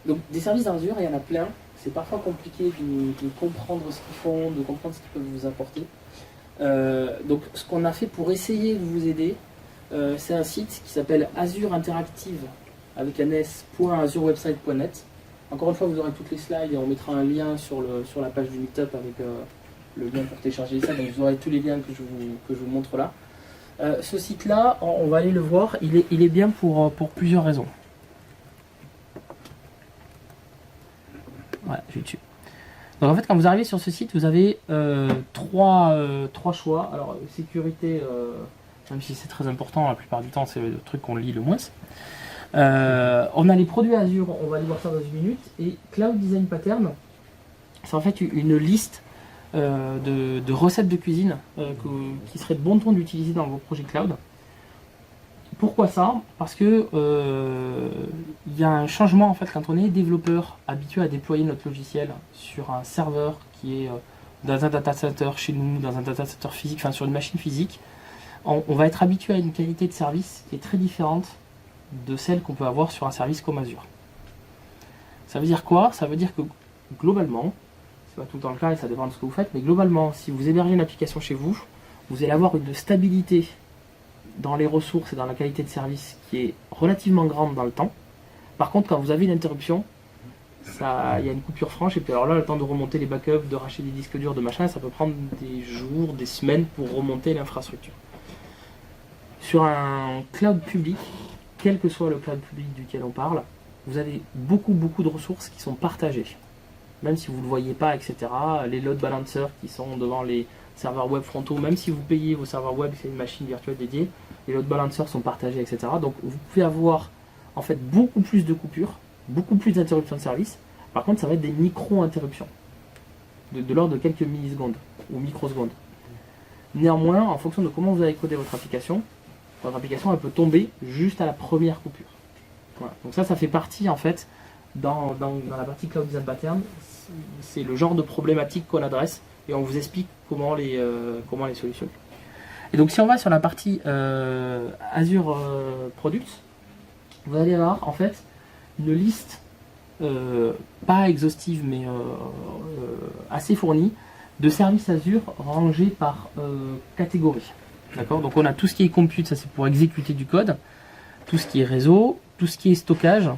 Donc, des services dans Azure, il y en a plein. C'est parfois compliqué de comprendre ce qu'ils font, de comprendre ce qu'ils peuvent vous apporter. Donc ce qu'on a fait pour essayer de vous aider, C'est un site qui s'appelle Azure Interactive avec un s.azurewebsite.net. Encore une fois, vous aurez toutes les slides et on mettra un lien sur la page du Meetup avec le lien pour télécharger ça. Donc vous aurez tous les liens que je vous montre là. Ce site-là, on va aller le voir, il est bien pour plusieurs raisons. Voilà, je suis dessus. Donc en fait, quand vous arrivez sur ce site, vous avez trois choix. Alors, sécurité, même si c'est très important, la plupart du temps, c'est le truc qu'on lit le moins. On a les produits Azure, on va aller voir ça dans une minute. Et Cloud Design Pattern, c'est en fait une liste de recettes de cuisine qui serait de bon ton d'utiliser dans vos projets cloud. Pourquoi ça? Parce que il y a un changement en fait quand on est développeur habitué à déployer notre logiciel sur un serveur qui est dans un data center chez nous, dans un data center physique, enfin sur une machine physique. On va être habitué à une qualité de service qui est très différente de celle qu'on peut avoir sur un service comme Azure. Ça veut dire quoi? Ça veut dire que globalement, c'est pas tout le temps le cas et ça dépend de ce que vous faites, mais globalement, si vous hébergez une application chez vous, vous allez avoir une stabilité dans les ressources et dans la qualité de service qui est relativement grande dans le temps. Par contre, quand vous avez une interruption, il y a une coupure franche et puis alors là, le temps de remonter les backups, de racheter des disques durs, de machin, ça peut prendre des jours, des semaines pour remonter l'infrastructure. Sur un cloud public, quel que soit le cloud public duquel on parle, vous avez beaucoup de ressources qui sont partagées. Même si vous ne le voyez pas, etc. Les load balancers qui sont devant les serveurs web frontaux, même si vous payez vos serveurs web, c'est une machine virtuelle dédiée, les load balancers sont partagés, etc. Donc vous pouvez avoir en fait beaucoup plus de coupures, beaucoup plus d'interruptions de service. Par contre, ça va être des micro-interruptions, de l'ordre de quelques millisecondes ou microsecondes. Néanmoins, en fonction de comment vous avez codé votre application elle peut tomber juste à la première coupure. Voilà. Donc ça fait partie en fait dans la partie Cloud Design Pattern. C'est le genre de problématique qu'on adresse et on vous explique comment les solutionner. Et donc si on va sur la partie Azure Products, vous allez avoir en fait une liste pas exhaustive mais assez fournie de services Azure rangés par catégorie. D'accord ? Donc on a tout ce qui est compute, ça c'est pour exécuter du code, tout ce qui est réseau, tout ce qui est stockage,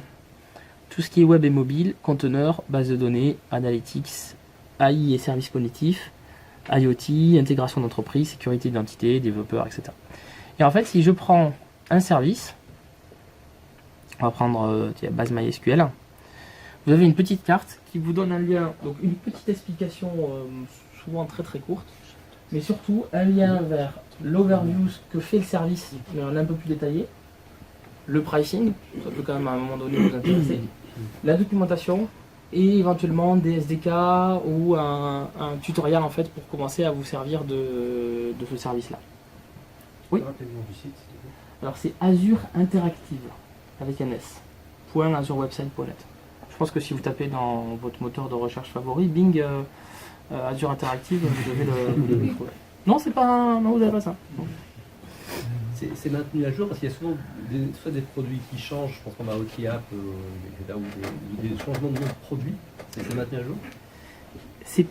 tout ce qui est web et mobile, conteneurs, base de données, analytics, AI et services cognitifs, IoT, intégration d'entreprise, sécurité d'identité, développeurs, etc. Et en fait, si je prends un service, on va prendre base MySQL, vous avez une petite carte qui vous donne un lien, donc une petite explication souvent très très courte, mais surtout un lien vers l'overview, ce que fait le service, mais un peu plus détaillé, le pricing, ça peut quand même à un moment donné vous intéresser, la documentation et éventuellement des SDK ou un tutoriel en fait pour commencer à vous servir de ce service-là. Oui. Alors c'est Azure Interactive avec un S. .azurewebsite.net. Je pense que si vous tapez dans votre moteur de recherche favori, Bing Azure Interactive, vous devez le trouver. Non, c'est pas non, vous n'avez pas ça. C'est maintenu à jour parce qu'il y a souvent soit des produits qui changent, je pense qu'on a OutiApp, ou des changements de nom de produits. C'est maintenu à jour? C'est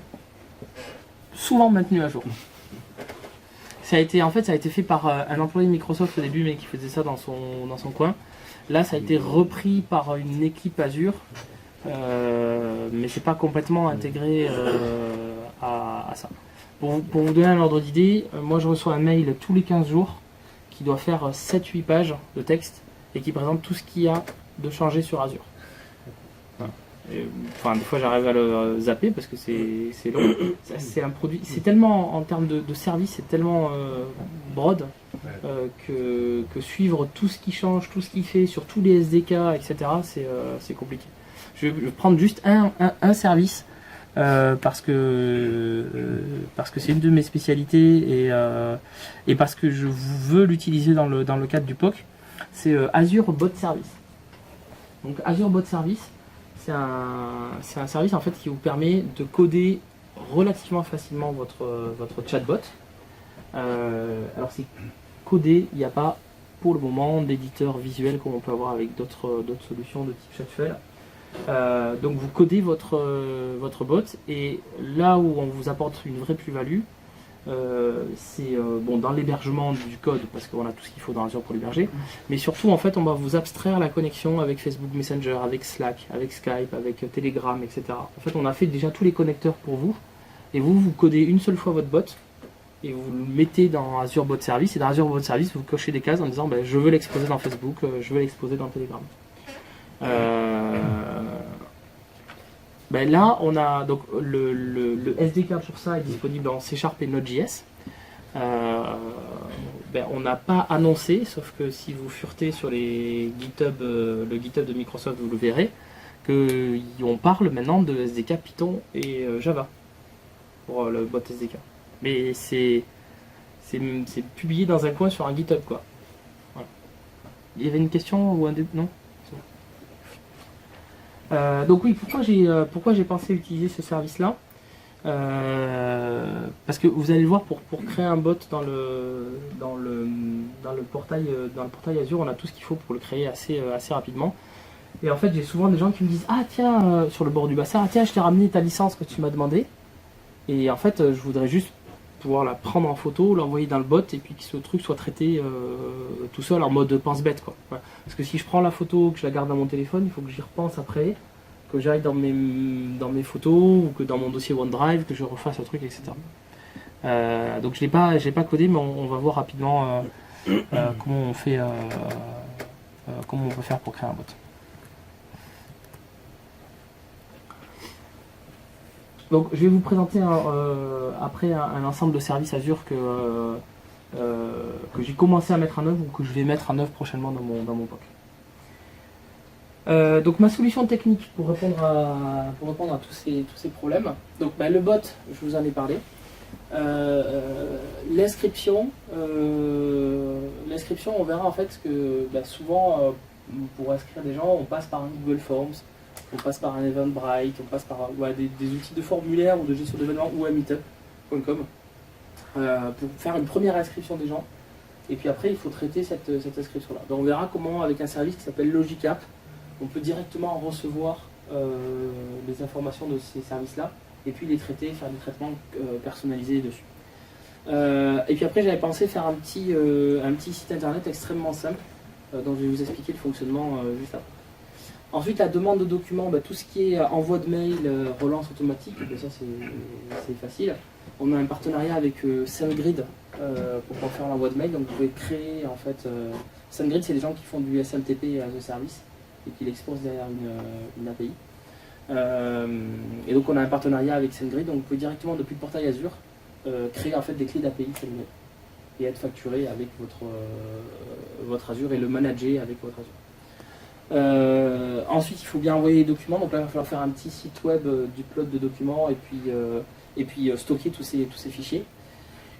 souvent maintenu à jour. Ça a été fait par un employé de Microsoft au début, mais qui faisait ça dans son coin. Là, ça a été repris par une équipe Azure, mais c'est pas complètement intégré à ça. Pour vous donner un ordre d'idée, moi je reçois un mail tous les 15 jours qui doit faire 7-8 pages de texte et qui présente tout ce qu'il y a de changé sur Azure. Des fois j'arrive à le zapper parce que c'est long. C'est un produit, c'est tellement en termes de service, c'est tellement broad que suivre tout ce qui change, tout ce qui fait sur tous les SDK, etc. C'est compliqué. Je vais prendre juste un service parce que c'est une de mes spécialités et parce que je veux l'utiliser dans le cadre du POC. C'est Azure Bot Service. Donc Azure Bot Service, c'est un service en fait qui vous permet de coder relativement facilement votre chatbot. Alors c'est codé, il n'y a pas pour le moment d'éditeur visuel comme on peut avoir avec d'autres solutions de type Chatfuel. Donc vous codez votre bot et là où on vous apporte une vraie plus-value, c'est bon, dans l'hébergement du code, parce qu'on a tout ce qu'il faut dans Azure pour l'héberger, mais surtout en fait on va vous abstraire la connexion avec Facebook Messenger, avec Slack, avec Skype, avec Telegram, etc. En fait on a fait déjà tous les connecteurs pour vous, et vous codez une seule fois votre bot, et vous le mettez dans Azure Bot Service, et dans Azure Bot Service vous cochez des cases en disant ben, je veux l'exposer dans Facebook, je veux l'exposer dans Telegram. Ben là, on a donc le SDK pour ça est disponible en C# et Node.js. Ben, on n'a pas annoncé, sauf que si vous furetez sur les GitHub, le GitHub de Microsoft, vous le verrez, qu'on parle maintenant de SDK Python et Java pour le bot SDK. Mais c'est publié dans un coin sur un GitHub, quoi. Voilà. Il y avait une question ou un non? Donc oui, pourquoi j'ai pensé utiliser ce service-là? Parce que vous allez le voir, pour créer un bot dans le portail Azure, on a tout ce qu'il faut pour le créer assez rapidement. Et en fait, j'ai souvent des gens qui me disent ah tiens, sur le bord du bassin, ah tiens, je t'ai ramené ta licence que tu m'as demandé. Et en fait, je voudrais juste pouvoir la prendre en photo, l'envoyer dans le bot et puis que ce truc soit traité tout seul en mode pense-bête, quoi. Voilà. Parce que si je prends la photo, que je la garde dans mon téléphone, il faut que j'y repense après, que j'aille dans mes photos ou que dans mon dossier OneDrive, que je refasse le truc, etc. Donc je l'ai pas codé, mais on va voir rapidement comment on peut faire pour créer un bot. Donc je vais vous présenter après un ensemble de services Azure que j'ai commencé à mettre en œuvre ou que je vais mettre en œuvre prochainement dans mon POC. Donc ma solution technique pour répondre à tous ces problèmes. Donc le bot, je vous en ai parlé. L'inscription, on verra en fait que souvent pour inscrire des gens, on passe par un Google Forms. On passe par un Eventbrite, on passe par des outils de formulaire ou de gestion d'événements ou un meetup.com pour faire une première inscription des gens. Et puis après, il faut traiter cette inscription-là. Donc on verra comment, avec un service qui s'appelle Logic-App, on peut directement recevoir les informations de ces services-là et puis les traiter, faire des traitements personnalisés dessus. Et puis après, j'avais pensé faire un petit site internet extrêmement simple dont je vais vous expliquer le fonctionnement juste après. Ensuite, la demande de documents, tout ce qui est envoi de mail, relance automatique, ça c'est facile. On a un partenariat avec SendGrid pour pouvoir faire l'envoi de mail. Donc vous pouvez créer en fait. SendGrid, c'est les gens qui font du SMTP as a service et qui l'exposent derrière une API. Et donc on a un partenariat avec SendGrid, donc vous pouvez directement depuis le portail Azure créer en fait des clés d'API SendGrid et être facturé avec votre Azure et le manager avec votre Azure. Ensuite, il faut bien envoyer les documents. Donc là, il va falloir faire un petit site web d'upload de documents et puis stocker tous ces fichiers.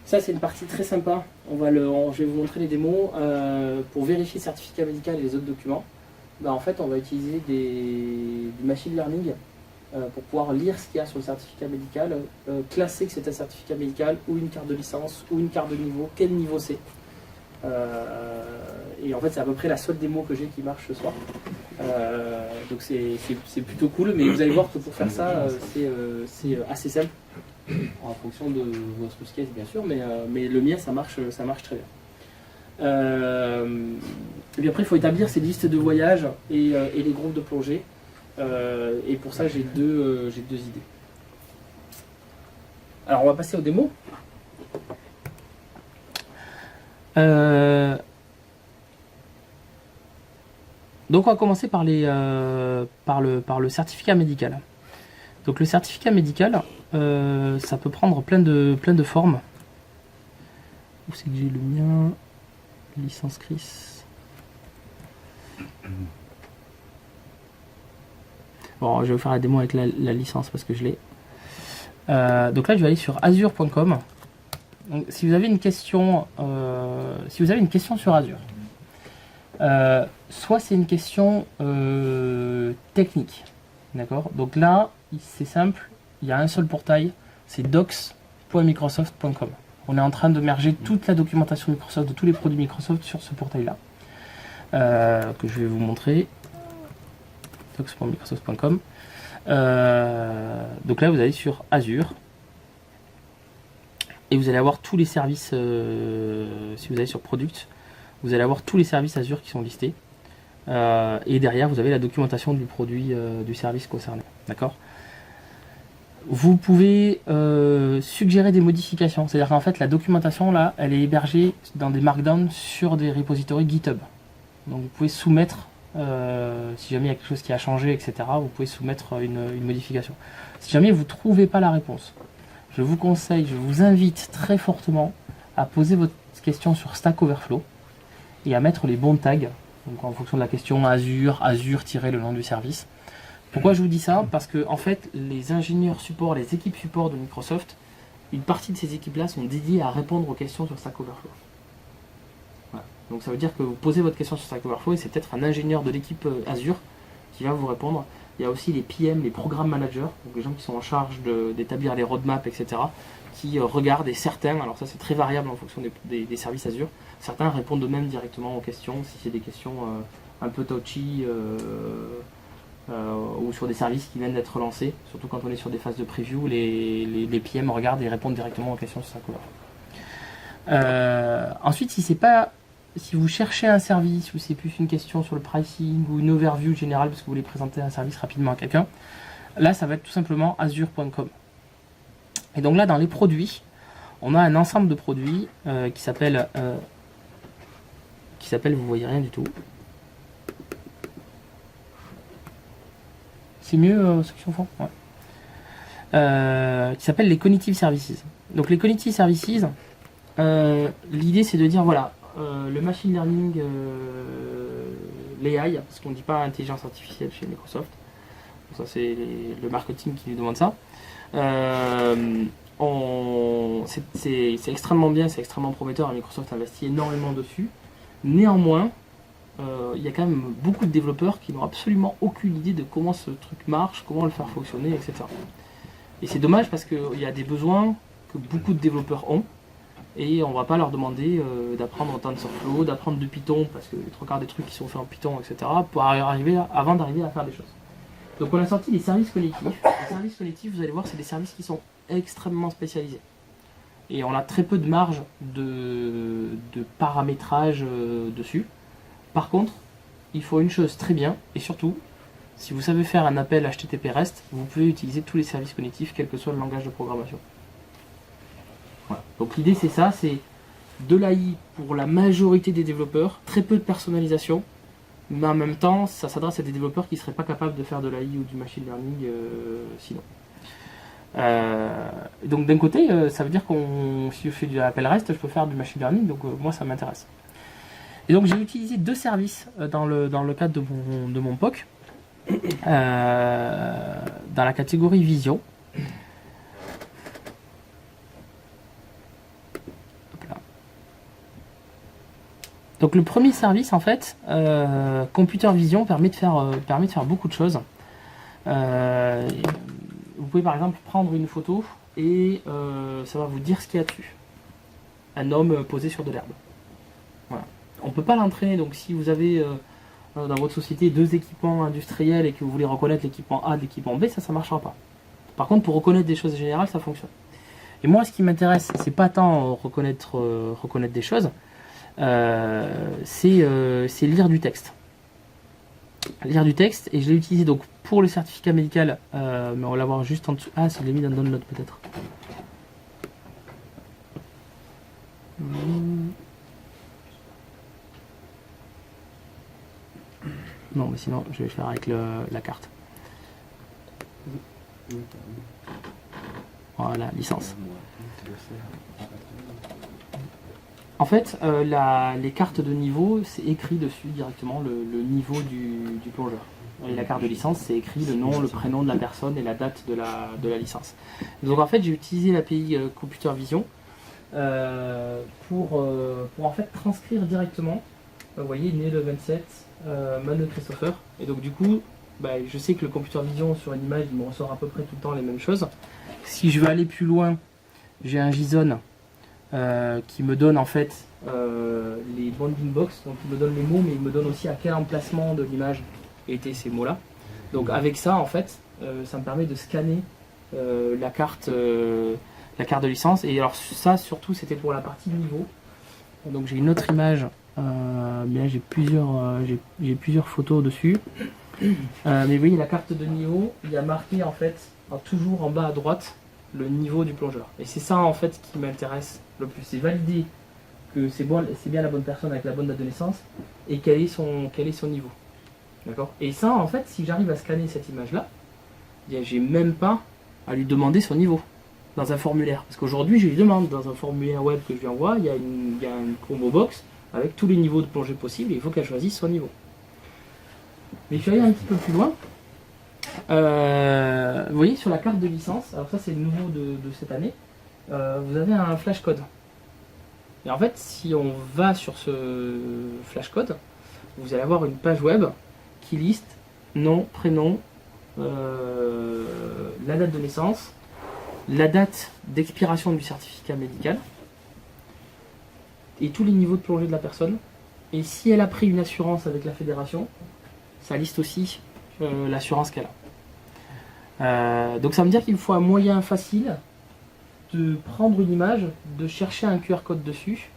Ça, c'est une partie très sympa. Je vais vous montrer les démos pour vérifier le certificat médical et les autres documents. En fait, on va utiliser du machine learning pour pouvoir lire ce qu'il y a sur le certificat médical, classer que c'est un certificat médical ou une carte de licence ou une carte de niveau, quel niveau c'est. Et en fait c'est à peu près la seule démo que j'ai qui marche ce soir, donc c'est plutôt cool, mais vous allez voir que pour faire ça c'est assez simple en fonction de votre use case bien sûr, mais le mien ça marche très bien. Et puis après il faut établir ces listes de voyages et les groupes de plongée, et pour ça j'ai deux idées. Alors on va passer aux démos. Donc on va commencer par le certificat médical. Donc le certificat médical, ça peut prendre plein de formes. Où c'est que j'ai le mien? Licence CRIS. Bon, je vais vous faire la démo avec la licence parce que je l'ai. Donc là, je vais aller sur azure.com. Donc, si vous avez une question sur Azure, soit c'est une question technique, d'accord. Donc là, c'est simple, il y a un seul portail, c'est docs.microsoft.com. On est en train de merger toute la documentation Microsoft de tous les produits Microsoft sur ce portail-là, que je vais vous montrer. Docs.microsoft.com. Donc là, vous allez sur Azure. et vous allez avoir tous les services, si vous allez sur Product, vous allez avoir tous les services Azure qui sont listés. Et derrière, vous avez la documentation du produit, du service concerné. D'accord ? Vous pouvez suggérer des modifications. C'est-à-dire qu'en fait, la documentation, là, elle est hébergée dans des markdowns sur des repositories GitHub. Donc vous pouvez soumettre, si jamais il y a quelque chose qui a changé, etc., vous pouvez soumettre une modification. Si jamais vous ne trouvez pas la réponse, je vous conseille, je vous invite très fortement à poser votre question sur Stack Overflow et à mettre les bons tags. Donc en fonction de la question Azure, le nom du service. Pourquoi je vous dis ça ? Parce que en fait, les ingénieurs support, les équipes support de Microsoft, une partie de ces équipes-là sont dédiées à répondre aux questions sur Stack Overflow. Voilà. Donc ça veut dire que vous posez votre question sur Stack Overflow et c'est peut-être un ingénieur de l'équipe Azure qui va vous répondre. Il y a aussi les PM, les programme managers, donc les gens qui sont en charge d'établir les roadmaps, etc., qui regardent, et certains, alors ça c'est très variable en fonction des services Azure, certains répondent eux-mêmes directement aux questions, si c'est des questions un peu touchy, ou sur des services qui viennent d'être lancés, surtout quand on est sur des phases de preview, les PM regardent et répondent directement aux questions sur Stack Overflow. Ensuite, si vous cherchez un service ou c'est plus une question sur le pricing ou une overview générale parce que vous voulez présenter un service rapidement à quelqu'un, là ça va être tout simplement azure.com. Et donc là dans les produits, on a un ensemble de produits qui s'appelle, vous voyez rien du tout. C'est mieux ceux qui sont forts, ouais. Qui s'appelle les Cognitive Services. Donc les Cognitive Services, l'idée c'est de dire voilà, le machine learning, l'AI, parce qu'on ne dit pas intelligence artificielle chez Microsoft, ça c'est le marketing qui nous demande ça. C'est extrêmement bien, c'est extrêmement prometteur, et Microsoft investit énormément dessus. Néanmoins, il y a quand même beaucoup de développeurs qui n'ont absolument aucune idée de comment ce truc marche, comment le faire fonctionner, etc. Et c'est dommage parce qu'il y a des besoins que beaucoup de développeurs ont, et on ne va pas leur demander d'apprendre en TensorFlow, d'apprendre du Python, parce que les trois quarts des trucs qui sont faits en Python, etc., avant d'arriver à faire des choses. Donc on a sorti les services cognitifs. Les services cognitifs, vous allez voir, c'est des services qui sont extrêmement spécialisés. Et on a très peu de marge de paramétrage dessus. Par contre, il faut une chose très bien, et surtout, si vous savez faire un appel HTTP REST, vous pouvez utiliser tous les services cognitifs, quel que soit le langage de programmation. Voilà. Donc l'idée c'est ça, c'est de l'AI pour la majorité des développeurs, très peu de personnalisation, mais en même temps, ça s'adresse à des développeurs qui ne seraient pas capables de faire de l'AI ou du machine learning sinon. Donc d'un côté, ça veut dire si je fais du appel REST, je peux faire du machine learning, donc moi ça m'intéresse. Et donc j'ai utilisé deux services dans le cadre de mon POC, dans la catégorie Vision. Donc le premier service en fait, Computer Vision permet de faire beaucoup de choses. Vous pouvez par exemple prendre une photo et ça va vous dire ce qu'il y a dessus. Un homme posé sur de l'herbe. Voilà. On ne peut pas l'entraîner, donc si vous avez dans votre société deux équipements industriels et que vous voulez reconnaître l'équipement A de l'équipement B, ça ne marchera pas. Par contre, pour reconnaître des choses générales, ça fonctionne. Et moi, ce qui m'intéresse, c'est pas tant reconnaître des choses, c'est lire du texte. Lire du texte, et je l'ai utilisé donc pour le certificat médical, mais on va l'avoir juste en dessous. Ah, si je l'ai mis dans Download peut-être. Non, mais sinon, je vais faire avec la carte. Voilà, licence. En fait, les cartes de niveau, c'est écrit dessus directement le niveau du plongeur. Et la carte de licence, c'est écrit le nom, le prénom de la personne et la date de la licence. Donc en fait, j'ai utilisé l'API Computer Vision pour en fait transcrire directement. Vous voyez, né le 27, Manuel Christopher. Et donc du coup, je sais que le Computer Vision sur une image, il me ressort à peu près tout le temps les mêmes choses. Si je veux aller plus loin, j'ai un JSON qui me donne en fait les bounding box, donc il me donne les mots, mais il me donne aussi à quel emplacement de l'image étaient ces mots-là. Donc avec ça, en fait, ça me permet de scanner la carte la carte de licence. Et alors ça surtout c'était pour la partie niveau. Donc j'ai une autre image, mais là j'ai plusieurs photos dessus. Mais vous voyez la carte de niveau, il y a marqué en fait toujours en bas à droite le niveau du plongeur. Et c'est ça en fait qui m'intéresse le plus. C'est valider que c'est bien la bonne personne avec la bonne date de naissance et quel est son niveau. D'accord. Et ça en fait si j'arrive à scanner cette image là, j'ai même pas à lui demander son niveau dans un formulaire. Parce qu'aujourd'hui je lui demande dans un formulaire web que je lui envoie, il y a une combo box avec tous les niveaux de plongée possibles et il faut qu'elle choisisse son niveau. Mais je suis allé un petit peu plus loin. Vous voyez sur la carte de licence, alors ça c'est le nouveau de cette année, vous avez un flash code. Et en fait si on va sur ce flash code, vous allez avoir une page web qui liste nom, prénom, la date de naissance, la date d'expiration du certificat médical et tous les niveaux de plongée de la personne. Et si elle a pris une assurance avec la fédération, ça liste aussi l'assurance qu'elle a. Donc ça veut dire qu'il faut un moyen facile de prendre une image, de chercher un QR code dessus,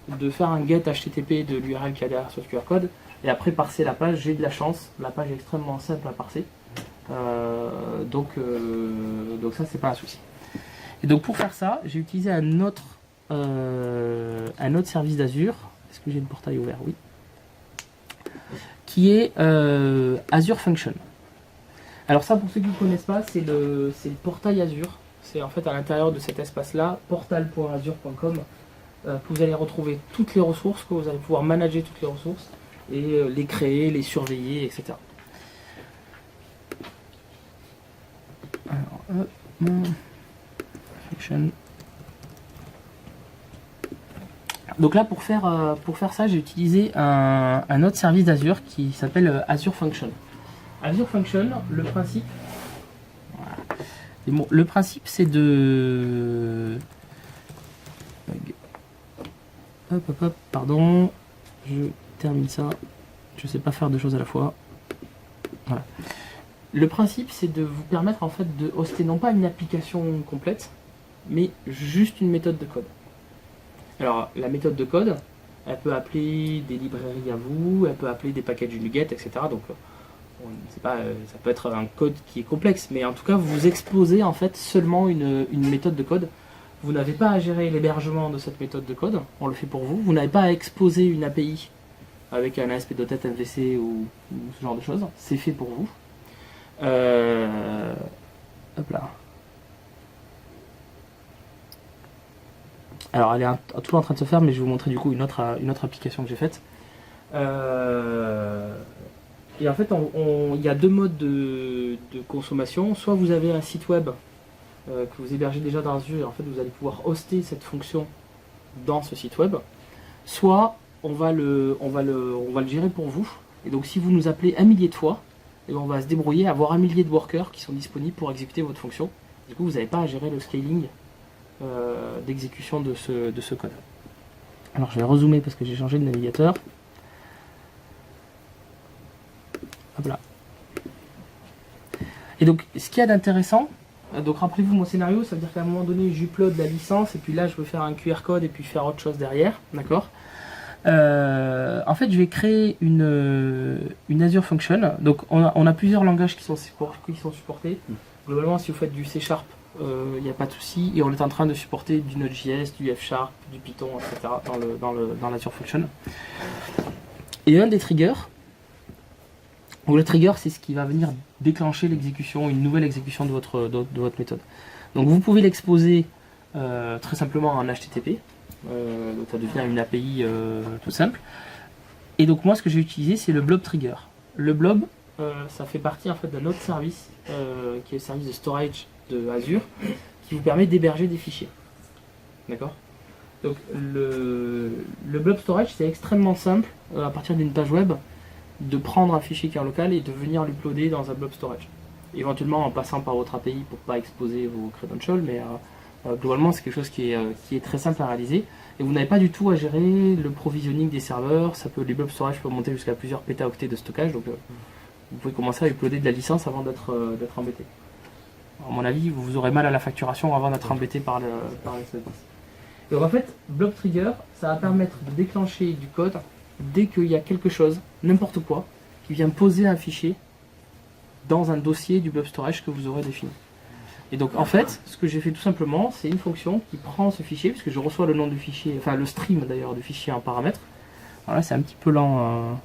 de faire un get HTTP de l'URL qu'il y a derrière ce QR code, et après parser la page. J'ai de la chance, la page est extrêmement simple à parser. Donc ça c'est pas un souci. Et donc pour faire ça, j'ai utilisé un autre service d'Azure. Est-ce que j'ai le portail ouvert? Oui. Qui est Azure Function. Alors ça, pour ceux qui ne connaissent pas, c'est le portail Azure. C'est en fait à l'intérieur de cet espace-là, portal.azure.com, que vous allez retrouver toutes les ressources, que vous allez pouvoir manager toutes les ressources et les créer, les surveiller, etc. Alors, Function. Donc là, pour faire ça, j'ai utilisé un autre service d'Azure qui s'appelle Azure Function. Azure Function, le principe, voilà. Le principe c'est de... Hop, pardon, je termine ça, je sais pas faire deux choses à la fois. Voilà. Le principe c'est de vous permettre en fait de hoster non pas une application complète, mais juste une méthode de code. Alors, la méthode de code, elle peut appeler des librairies à vous, elle peut appeler des packages NuGet, etc. Donc, ça peut être un code qui est complexe, mais en tout cas, vous exposez en fait seulement une méthode de code. Vous n'avez pas à gérer l'hébergement de cette méthode de code, on le fait pour vous. Vous n'avez pas à exposer une API avec un ASP.NET MVC ou ce genre de choses. C'est fait pour vous. Hop là. Alors elle est toujours en train de se faire, mais je vais vous montrer du coup une autre application que j'ai faite. Et en fait, il y a deux modes de consommation. Soit vous avez un site web que vous hébergez déjà dans Azure, et en fait vous allez pouvoir hoster cette fonction dans ce site web. Soit on va le gérer pour vous. Et donc si vous nous appelez 1 millier de fois, et on va se débrouiller à avoir 1 millier de workers qui sont disponibles pour exécuter votre fonction. Du coup, vous n'avez pas à gérer le scaling d'exécution de ce code. Alors je vais rezoomer parce que j'ai changé de navigateur. Hop là. Et donc ce qu'il y a d'intéressant, donc rappelez-vous mon scénario, ça veut dire qu'à un moment donné j'upload la licence et puis là je veux faire un QR code et puis faire autre chose derrière, d'accord. En fait je vais créer une Azure Function. Donc on a plusieurs langages qui sont supportés. Globalement si vous faites du C#, il n'y a pas de souci, et on est en train de supporter du Node.js, du F#, du Python, etc. dans l'Azure Function. Et un des triggers, donc le trigger c'est ce qui va venir déclencher l'exécution, une nouvelle exécution de votre méthode. Donc vous pouvez l'exposer très simplement en HTTP, donc ça devient une API tout simple. Et donc moi ce que j'ai utilisé c'est le blob trigger. Le blob ça fait partie en fait d'un autre service qui est le service de storage de Azure, qui vous permet d'héberger des fichiers. D'accord. Donc le blob storage c'est extrêmement simple à partir d'une page web de prendre un fichier qui est en local et de venir l'uploader dans un blob storage. Éventuellement en passant par votre API pour pas exposer vos credentials, mais globalement c'est quelque chose qui est très simple à réaliser et vous n'avez pas du tout à gérer le provisioning des serveurs. Les blob storage peuvent monter jusqu'à plusieurs pétaoctets de stockage, donc vous pouvez commencer à uploader de la licence avant d'être embêté. à mon avis, vous aurez mal à la facturation avant d'être embêté par les services. Et donc en fait, Blob Trigger, ça va permettre de déclencher du code dès qu'il y a quelque chose, n'importe quoi, qui vient poser un fichier dans un dossier du Blob Storage que vous aurez défini. Et donc en fait, ce que j'ai fait tout simplement, c'est une fonction qui prend ce fichier, puisque je reçois le nom du fichier, enfin le stream d'ailleurs du fichier en paramètres. Alors là c'est un petit peu lent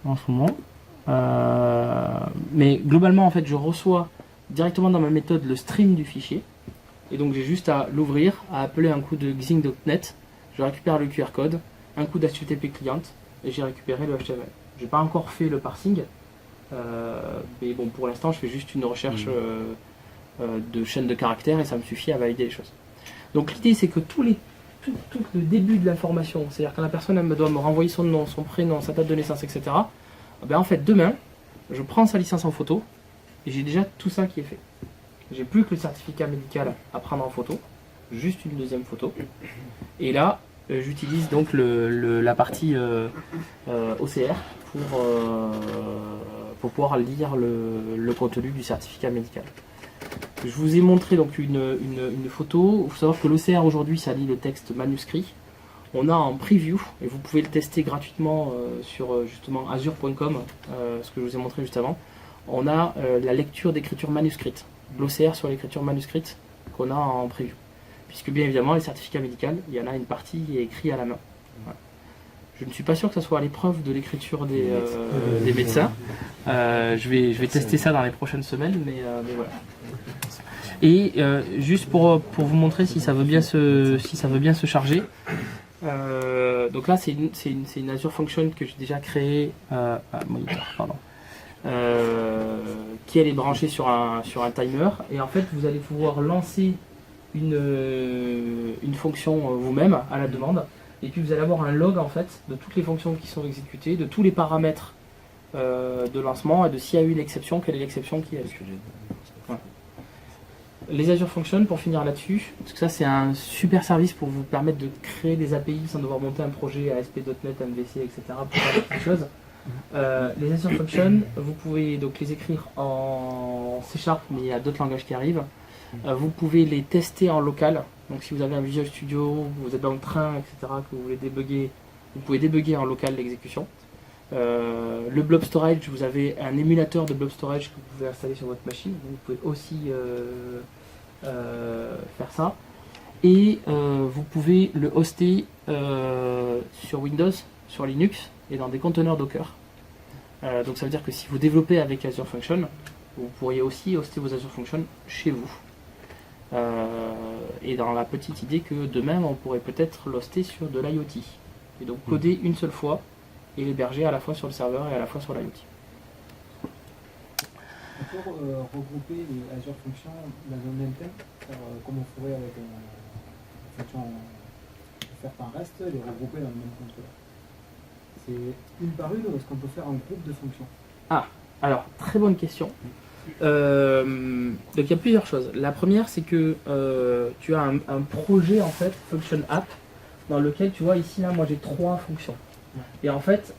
en ce moment. Mais globalement en fait je reçois directement dans ma méthode le stream du fichier. Et donc j'ai juste à l'ouvrir, à appeler un coup de xing.net, je récupère le QR code, un coup d'HTTP client, et j'ai récupéré le HTML. J'ai pas encore fait le parsing, mais bon pour l'instant je fais juste une recherche de chaîne de caractères et ça me suffit à valider les choses. Donc l'idée c'est que tout le début de l'information, c'est-à-dire quand la personne elle doit me renvoyer son nom, son prénom, sa date de naissance, etc. Ben en fait demain, je prends sa licence en photo et j'ai déjà tout ça qui est fait. J'ai plus que le certificat médical à prendre en photo, juste une deuxième photo. Et là, j'utilise donc la partie OCR pour pouvoir lire le contenu du certificat médical. Je vous ai montré donc une photo. Il faut savoir que l'OCR aujourd'hui, ça lit le texte manuscrit. On a en preview, et vous pouvez le tester gratuitement sur justement azure.com, ce que je vous ai montré juste avant. On a la lecture d'écriture manuscrite. L'OCR sur l'écriture manuscrite qu'on a en preview. Puisque bien évidemment, les certificats médicaux, il y en a une partie qui est écrite à la main. Voilà. Je ne suis pas sûr que ce soit à l'épreuve de l'écriture des médecins. Je vais tester ça dans les prochaines semaines, mais voilà. Et juste pour vous montrer si ça veut bien se charger. Donc là, c'est une Azure Function que j'ai déjà créée. Monitor, pardon. Qui elle est branchée sur un timer et en fait vous allez pouvoir lancer une fonction vous-même à la demande et puis vous allez avoir un log en fait de toutes les fonctions qui sont exécutées, de tous les paramètres de lancement et de s'il y a eu une exception, quelle est l'exception qui est. Voilà. Les Azure Functions, pour finir là-dessus, parce que ça c'est un super service pour vous permettre de créer des API sans devoir monter un projet ASP.NET, MVC, etc. pour faire des choses. Les Azure Functions, vous pouvez donc les écrire en C# mais il y a d'autres langages qui arrivent. Vous pouvez les tester en local. Donc si vous avez un Visual Studio, vous êtes dans le train, etc., que vous voulez débugger, vous pouvez débugger en local l'exécution. Le Blob Storage, vous avez un émulateur de Blob Storage que vous pouvez installer sur votre machine. Vous pouvez aussi faire ça. Et vous pouvez le hoster sur Windows, sur Linux et dans des conteneurs Docker. Donc ça veut dire que si vous développez avec Azure Function, vous pourriez aussi hoster vos Azure Functions chez vous. Et dans la petite idée que demain on pourrait peut-être l'hoster sur de l'IoT. Et donc coder une seule fois et l'héberger à la fois sur le serveur et à la fois sur l'IoT. On peut regrouper les Azure Functions dans un même thème, comme on ferait avec une fonction offerte en REST, les regrouper dans le même contrôleur. C'est une par une ou est-ce qu'on peut faire un groupe de fonctions? Alors, très bonne question. Donc il y a plusieurs choses. La première, c'est que tu as un projet en fait, Function App, dans lequel tu vois ici là, moi j'ai 3 fonctions. Et en fait,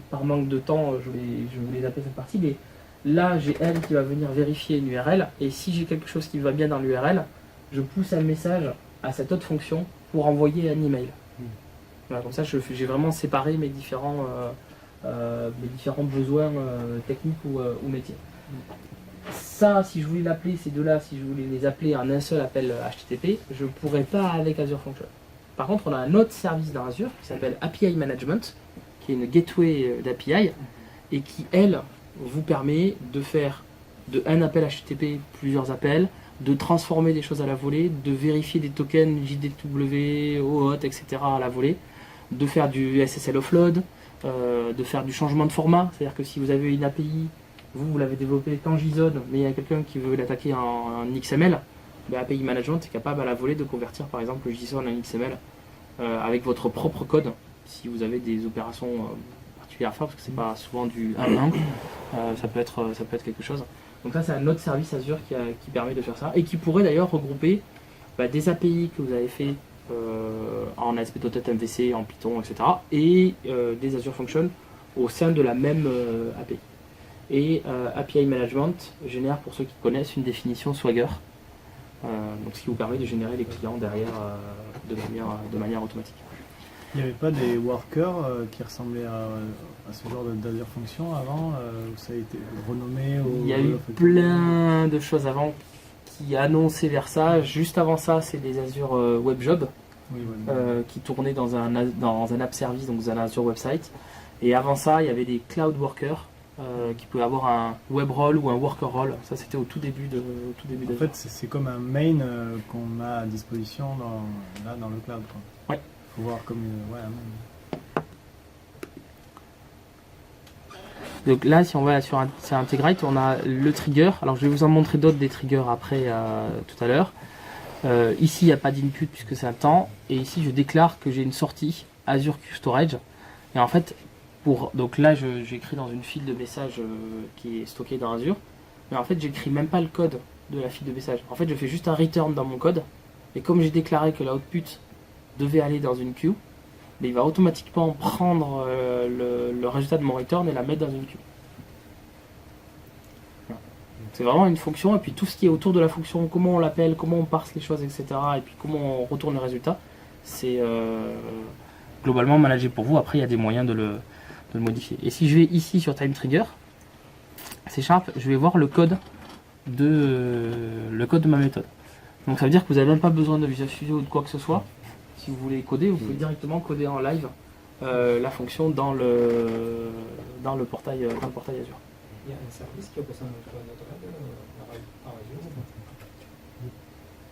par manque de temps, je vais les appeler cette partie, mais là j'ai elle qui va venir vérifier une URL, et si j'ai quelque chose qui va bien dans l'URL, je pousse un message à cette autre fonction pour envoyer un email. Voilà, comme ça j'ai vraiment séparé mes différents besoins techniques ou métiers. Ça, si je voulais l'appeler, ces deux-là, si je voulais les appeler en un seul appel HTTP, je ne pourrais pas avec Azure Function. Par contre, on a un autre service dans Azure qui s'appelle API Management, qui est une gateway d'API, et qui, elle, vous permet de faire de un appel HTTP plusieurs appels, de transformer des choses à la volée, de vérifier des tokens JWT, OAuth, etc. à la volée, de faire du SSL offload, de faire du changement de format, c'est-à-dire que si vous avez une API, vous l'avez développée en JSON, mais il y a quelqu'un qui veut l'attaquer en XML, ben API Management est capable à la volée de convertir par exemple le JSON en XML avec votre propre code, si vous avez des opérations particulières à faire, parce que c'est pas souvent du 1-1, ça peut être quelque chose. Donc ça c'est un autre service Azure qui permet de faire ça, et qui pourrait d'ailleurs regrouper des API que vous avez fait en ASP.NET MVC, en Python, etc. et des Azure Functions au sein de la même API. Et API Management génère, pour ceux qui connaissent, une définition Swagger. Donc ce qui vous permet de générer les clients derrière de manière automatique. Il n'y avait pas des workers qui ressemblaient à ce genre d'Azure Function avant, où ça a été renommé Il y a eu plein de choses avant qui annonçaient vers ça. Juste avant ça, c'est des Azure Web Jobs qui tournaient dans un app service, donc dans un Azure Website. Et avant ça, il y avait des cloud workers qui pouvaient avoir un web role ou un worker role. Ça, c'était au tout début d'Azure. En fait, c'est comme un main qu'on a à disposition dans le cloud, quoi. Ouais. Faut voir comme un main. Donc là, si on va sur Integrate, on a le trigger. Alors, je vais vous en montrer d'autres des triggers après tout à l'heure. Ici, il n'y a pas d'input puisque c'est un temps. Et ici, je déclare que j'ai une sortie Azure Queue Storage. Et en fait, donc là, j'écris dans une file de messages qui est stockée dans Azure. Mais en fait, j'écris même pas le code de la file de messages. En fait, je fais juste un return dans mon code. Et comme j'ai déclaré que l'output devait aller dans une queue, mais il va automatiquement prendre le résultat de mon return et la mettre dans une queue. Voilà. C'est vraiment une fonction, et puis tout ce qui est autour de la fonction, comment on l'appelle, comment on parse les choses, etc. Et puis comment on retourne le résultat, c'est globalement managé pour vous. Après, il y a des moyens de le modifier. Et si je vais ici sur Time Trigger, c'est Sharp, je vais voir le code de ma méthode. Donc ça veut dire que vous n'avez même pas besoin de Visual Studio ou de quoi que ce soit. Si vous voulez coder, vous pouvez directement coder en live la fonction dans le portail Azure. Il y a un service qui opère Node-RED par Azure.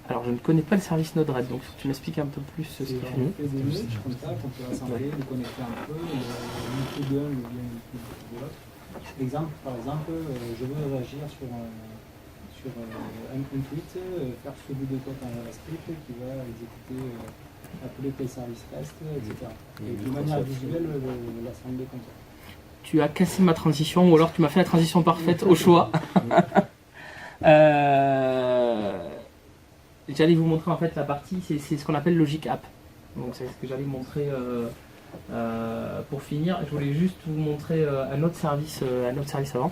Alors je ne connais pas le service Node-RED, donc tu m'expliques un peu plus ce qu'il fait. On fait des matchs comme ça, qu'on peut rassembler, les connecter un peu, le YouTube d'un ou bien le YouTube de l'autre. Par exemple, je veux réagir sur un tweet, faire ce bout de code en JavaScript qui va exécuter, appeler tel service REST, etc. Et de manière visuelle, l'assembler comme ça. Tu as cassé ma transition, ou alors tu m'as fait la transition parfaite au choix. J'allais vous montrer en fait la partie, c'est ce qu'on appelle Logic App. Donc c'est ce que j'allais vous montrer pour finir. Je voulais juste vous montrer un autre service avant.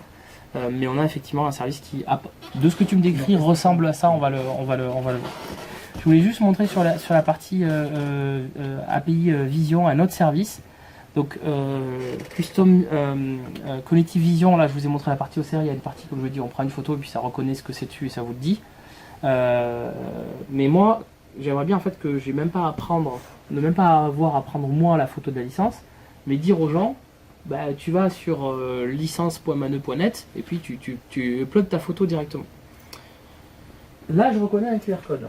Mais on a effectivement un service qui, de ce que tu me décris, ressemble à ça. On va le voir. Je voulais juste montrer sur la partie API Vision un autre service. Donc Custom Cognitive Vision, là je vous ai montré la partie OCR, il y a une partie comme je dis, on prend une photo et puis ça reconnaît ce que c'est dessus et ça vous le dit. Mais moi, j'aimerais bien en fait que j'ai même pas ne même pas avoir à prendre moi la photo de la licence, mais dire aux gens, bah, tu vas sur licence.maneux.net et puis tu uploads ta photo directement. Là, je reconnais un QR code.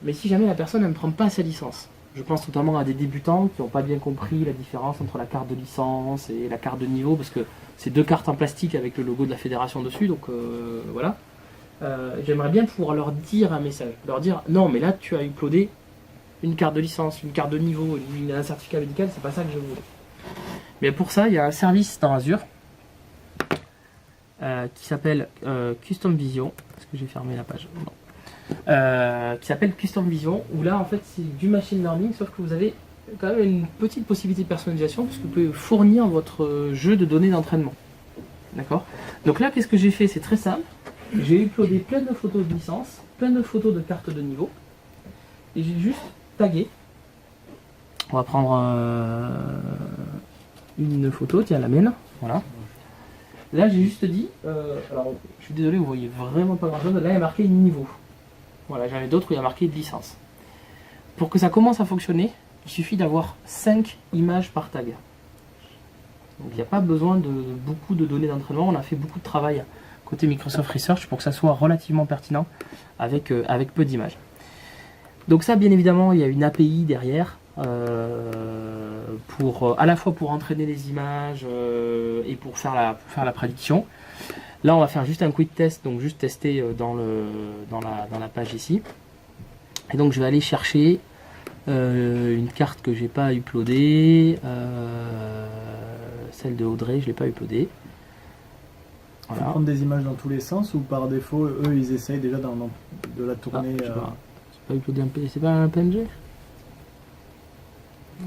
Mais si jamais la personne ne prend pas sa licence, je pense notamment à des débutants qui n'ont pas bien compris la différence entre la carte de licence et la carte de niveau, parce que c'est deux cartes en plastique avec le logo de la fédération dessus, donc voilà. J'aimerais bien pouvoir leur dire un message, leur dire non, mais là tu as uploadé une carte de licence, une carte de niveau, un certificat médical, c'est pas ça que je voulais. Mais pour ça, il y a un service dans Azure qui s'appelle Custom Vision. Est-ce que j'ai fermé la page? Non. Qui s'appelle Custom Vision, où là en fait c'est du machine learning, sauf que vous avez quand même une petite possibilité de personnalisation puisque vous pouvez fournir votre jeu de données d'entraînement. D'accord? Donc là, qu'est-ce que j'ai fait? C'est très simple. J'ai uploadé plein de photos de licence, plein de photos de cartes de niveau, et j'ai juste tagué. On va prendre une photo, tiens la mienne, voilà. Là j'ai juste dit, alors je suis désolé, vous voyez vraiment pas grand chose, là il y a marqué niveau. Voilà, j'en ai d'autres où il y a marqué licence. Pour que ça commence à fonctionner, il suffit d'avoir 5 images par tag. Donc il n'y a pas besoin de beaucoup de données d'entraînement, on a fait beaucoup de travail côté Microsoft Research pour que ça soit relativement pertinent avec peu d'images. Donc ça, bien évidemment, il y a une API derrière à la fois pour entraîner les images et pour faire la prédiction. Là, on va faire juste un quick test, donc juste tester dans la page ici. Et donc je vais aller chercher une carte que j'ai pas uploadée, celle de Audrey, je l'ai pas uploadée. Voilà. Faut prendre des images dans tous les sens ou par défaut, eux, ils essayent déjà de la tourner. C'est pas uploadé c'est pas un PNG?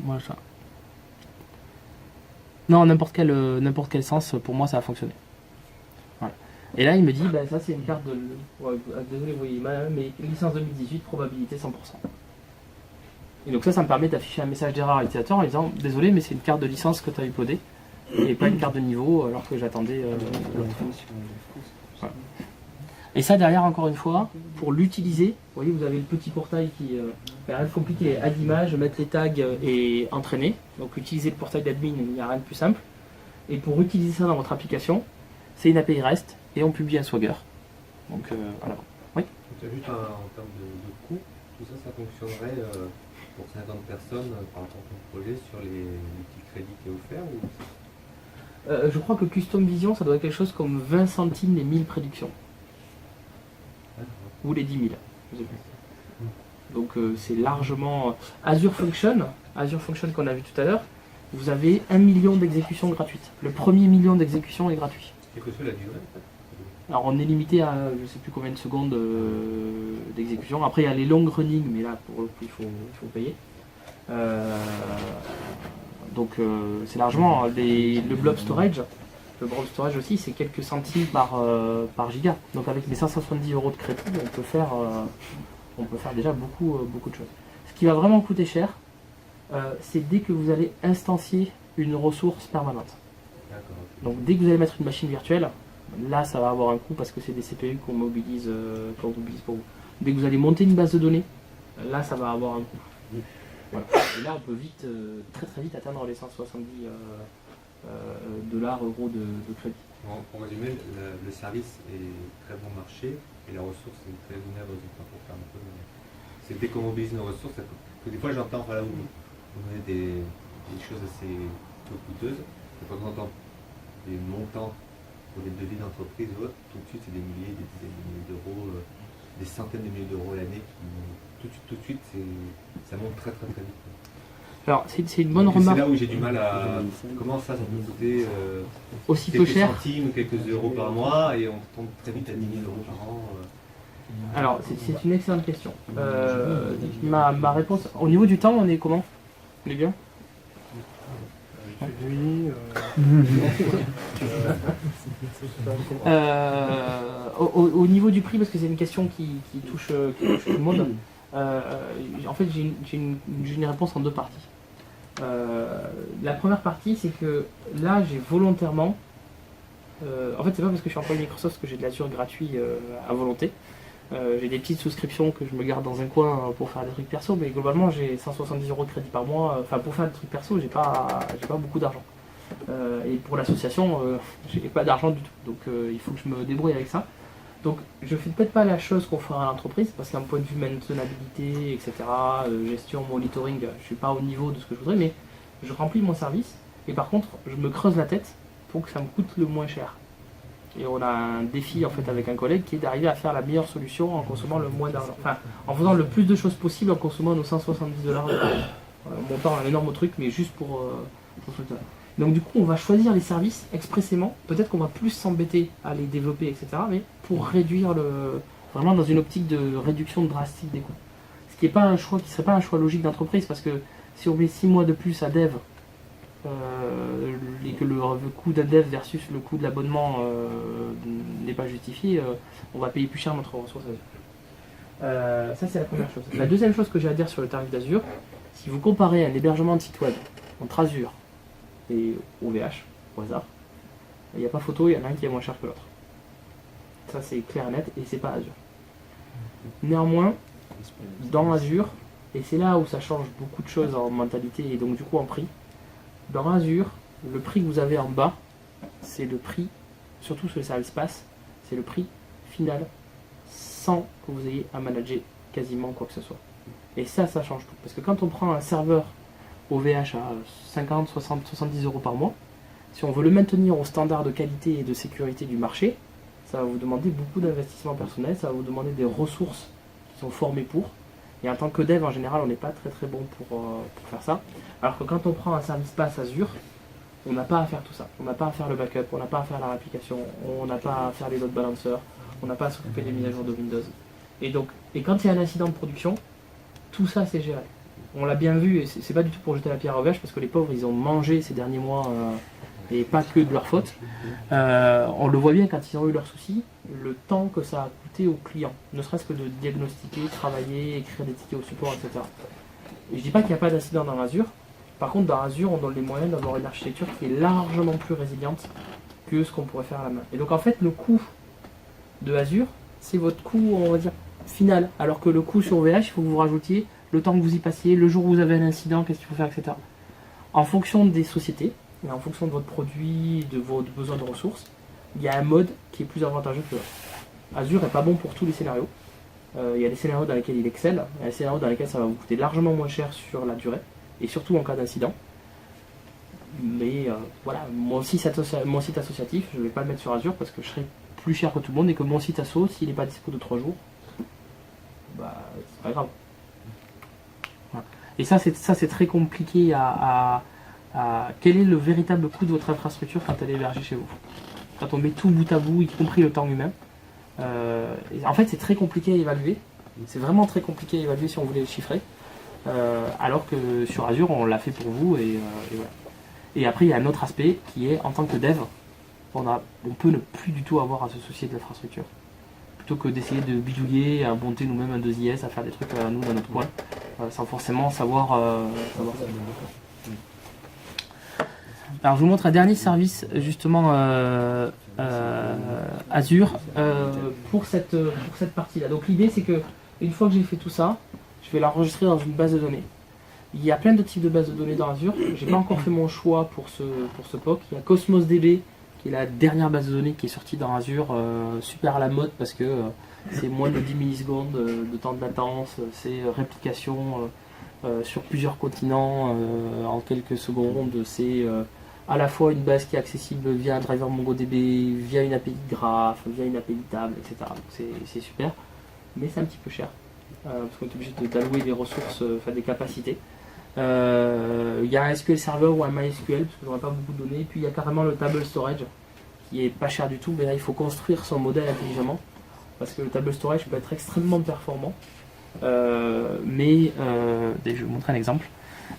Voilà. Non, n'importe quel sens, pour moi, ça a fonctionné. Et là, il me dit, bah, ça c'est une carte de... Ouais, désolé, vous voyez mal, mais licence 2018, probabilité 100%. Et donc ça me permet d'afficher un message d'erreur à l'utilisateur en lui disant, désolé, mais c'est une carte de licence que tu as uploadée, et pas une carte de niveau, alors que j'attendais l'autre. Voilà. Et ça, derrière, encore une fois, pour l'utiliser, vous voyez, vous avez le petit portail qui fait rien de compliqué, add image, mettre les tags et entraîner. Donc utiliser le portail d'admin, il n'y a rien de plus simple. Et pour utiliser ça dans votre application, c'est une API REST et on publie un Swagger. Donc voilà. Oui. Tu as vu en termes de coût, tout ça, ça fonctionnerait pour 50 personnes par rapport à ton projet sur les petits crédits qui est offert ou... Je crois que Custom Vision, ça doit être quelque chose comme 20 centimes les 1000 prédictions. Ou les 10 000. Je sais plus. Donc c'est largement... Azure Function qu'on a vu tout à l'heure, vous avez 1 million d'exécutions gratuites. Le premier million d'exécutions est gratuit. Quelle que soit la durée. Alors on est limité à je ne sais plus combien de secondes d'exécution. Après il y a les long running, mais là pour le coup il faut payer. Donc c'est largement le blob storage. Le blob storage aussi c'est quelques centimes par giga. Donc avec les 570 € de crédit on peut faire déjà beaucoup de choses. Ce qui va vraiment coûter cher, c'est dès que vous allez instancier une ressource permanente. Donc dès que vous allez mettre une machine virtuelle, là ça va avoir un coût parce que c'est des CPU qu'on mobilise pour vous. Dès que vous allez monter une base de données, là ça va avoir un coût. Voilà. Et là on peut vite, très vite atteindre les 170 dollars, euros de crédit. Pour résumer, le service est très bon marché et la ressource est très onéreuse. Pour faire un peu, c'est dès qu'on mobilise nos ressources, que des fois j'entends voilà, vous donnez des choses assez peu coûteuses. Et quand on entend des montants pour des devis d'entreprise ou autres, tout de suite c'est des milliers, des dizaines de milliers d'euros, des centaines de milliers d'euros l'année qui tout de suite ça monte très vite. Alors c'est une bonne remarque. C'est là où j'ai du mal à... Comment ça peut coûter aussi peu cher, quelques centimes ou quelques euros par mois et on tombe très vite à 10 000 € par an. Alors c'est une excellente question. Ma réponse, au niveau du temps on est comment les gars? Au niveau du prix, parce que c'est une question qui touche tout le monde, en fait j'ai une réponse en deux parties. La première partie c'est que là j'ai volontairement, en fait c'est pas parce que je suis employé Microsoft que j'ai de l'Azure gratuit à volonté. J'ai des petites souscriptions que je me garde dans un coin pour faire des trucs perso, mais globalement j'ai 170 € de crédit par mois. Enfin pour faire des trucs perso j'ai pas beaucoup d'argent. Et pour l'association j'ai pas d'argent du tout, donc il faut que je me débrouille avec ça. Donc je fais peut-être pas la chose qu'on fera à l'entreprise, parce qu'un point de vue maintenabilité, etc., gestion, monitoring, je suis pas au niveau de ce que je voudrais, mais je remplis mon service, et par contre je me creuse la tête pour que ça me coûte le moins cher. Et on a un défi en fait avec un collègue qui est d'arriver à faire la meilleure solution en consommant le moins d'argent. Enfin, en faisant le plus de choses possible en consommant nos 170 $. Montant un énorme truc, mais juste pour ce truc-là. Donc du coup, on va choisir les services expressément. Peut-être qu'on va plus s'embêter à les développer, etc. Mais pour réduire vraiment dans une optique de réduction drastique des coûts. Ce qui n'est pas un choix, qui serait pas un choix logique d'entreprise, parce que si on met 6 mois de plus à dev, et que le coût d'un dev versus le coût de l'abonnement n'est pas justifié, on va payer plus cher notre ressource Azure. Ça c'est la première chose. La deuxième chose que j'ai à dire sur le tarif d'Azure, si vous comparez un hébergement de site web entre Azure et OVH, au hasard, il n'y a pas photo, il y en a un qui est moins cher que l'autre. Ça c'est clair et net, et c'est pas Azure. Néanmoins, dans Azure, et c'est là où ça change beaucoup de choses en mentalité et donc du coup en prix, dans Azure, le prix que vous avez en bas, c'est le prix, surtout sur les services PaaS, c'est le prix final, sans que vous ayez à manager quasiment quoi que ce soit. Et ça change tout. Parce que quand on prend un serveur OVH à 50, 60, 70 € par mois, si on veut le maintenir au standard de qualité et de sécurité du marché, ça va vous demander beaucoup d'investissement personnel, ça va vous demander des ressources qui sont formées pour. Et en tant que dev, en général, on n'est pas très bon pour faire ça. Alors que quand on prend un service PaaS Azure, on n'a pas à faire tout ça. On n'a pas à faire le backup, on n'a pas à faire la réplication, on n'a pas à faire les load balancers, on n'a pas à s'occuper des mises à jour de Windows. Et quand il y a un incident de production, tout ça c'est géré. On l'a bien vu, et c'est pas du tout pour jeter la pierre à OVH, parce que les pauvres, ils ont mangé ces derniers mois et pas que de leur faute. On le voit bien quand ils ont eu leurs soucis, le temps que ça a coûté aux clients, ne serait-ce que de diagnostiquer, travailler, écrire des tickets au support, etc. Et je dis pas qu'il n'y a pas d'incident dans Azure. Par contre, dans Azure, on donne les moyens d'avoir une architecture qui est largement plus résiliente que ce qu'on pourrait faire à la main. Et donc en fait, le coût de Azure, c'est votre coût, on va dire, final. Alors que le coût sur VH, il faut que vous rajoutiez le temps que vous y passiez, le jour où vous avez un incident, qu'est-ce qu'il faut faire, etc. En fonction des sociétés, et en fonction de votre produit, de vos besoins de ressources, il y a un mode qui est plus avantageux que l'autre. Azure n'est pas bon pour tous les scénarios. Il y a des scénarios dans lesquels il excelle, il y a des scénarios dans lesquels ça va vous coûter largement moins cher sur la durée, et surtout en cas d'incident. Mais voilà, mon site associatif, je ne vais pas le mettre sur Azure parce que je serai plus cher que tout le monde et que mon site asso, s'il n'est pas dispo de 3 jours, bah c'est pas grave. Voilà. Et ça c'est très compliqué à quel est le véritable coût de votre infrastructure quand elle est hébergée chez vous. Quand on met tout bout à bout, y compris le temps humain, en fait c'est très compliqué à évaluer. C'est vraiment très compliqué à évaluer si on voulait le chiffrer. Alors que sur Azure on l'a fait pour vous et voilà. Et après il y a un autre aspect qui est en tant que dev, on peut ne plus du tout avoir à se soucier de l'infrastructure. Plutôt que d'essayer de bidouiller, à monter nous-mêmes un 2IS, à faire des trucs nous dans notre coin, sans forcément savoir. Alors je vous montre un dernier service justement Azure pour cette partie-là. Donc l'idée c'est que une fois que j'ai fait tout ça, je vais l'enregistrer dans une base de données. Il y a plein de types de bases de données dans Azure. J'ai pas encore fait mon choix pour ce POC. Il y a Cosmos DB qui est la dernière base de données qui est sortie dans Azure, super à la mode parce que c'est moins de 10 millisecondes de temps de latence, c'est réplication sur plusieurs continents en quelques secondes, c'est à la fois une base qui est accessible via un driver MongoDB, via une API Graph, via une API Table, etc. Donc c'est super, mais c'est un petit peu cher parce qu'on est obligé d'allouer des ressources, des capacités. Il y a un SQL Server ou un MySQL parce que j'aurais pas beaucoup de données. Puis il y a carrément le Table Storage qui est pas cher du tout, mais là il faut construire son modèle intelligemment parce que le Table Storage peut être extrêmement performant. Je vais vous montrer un exemple.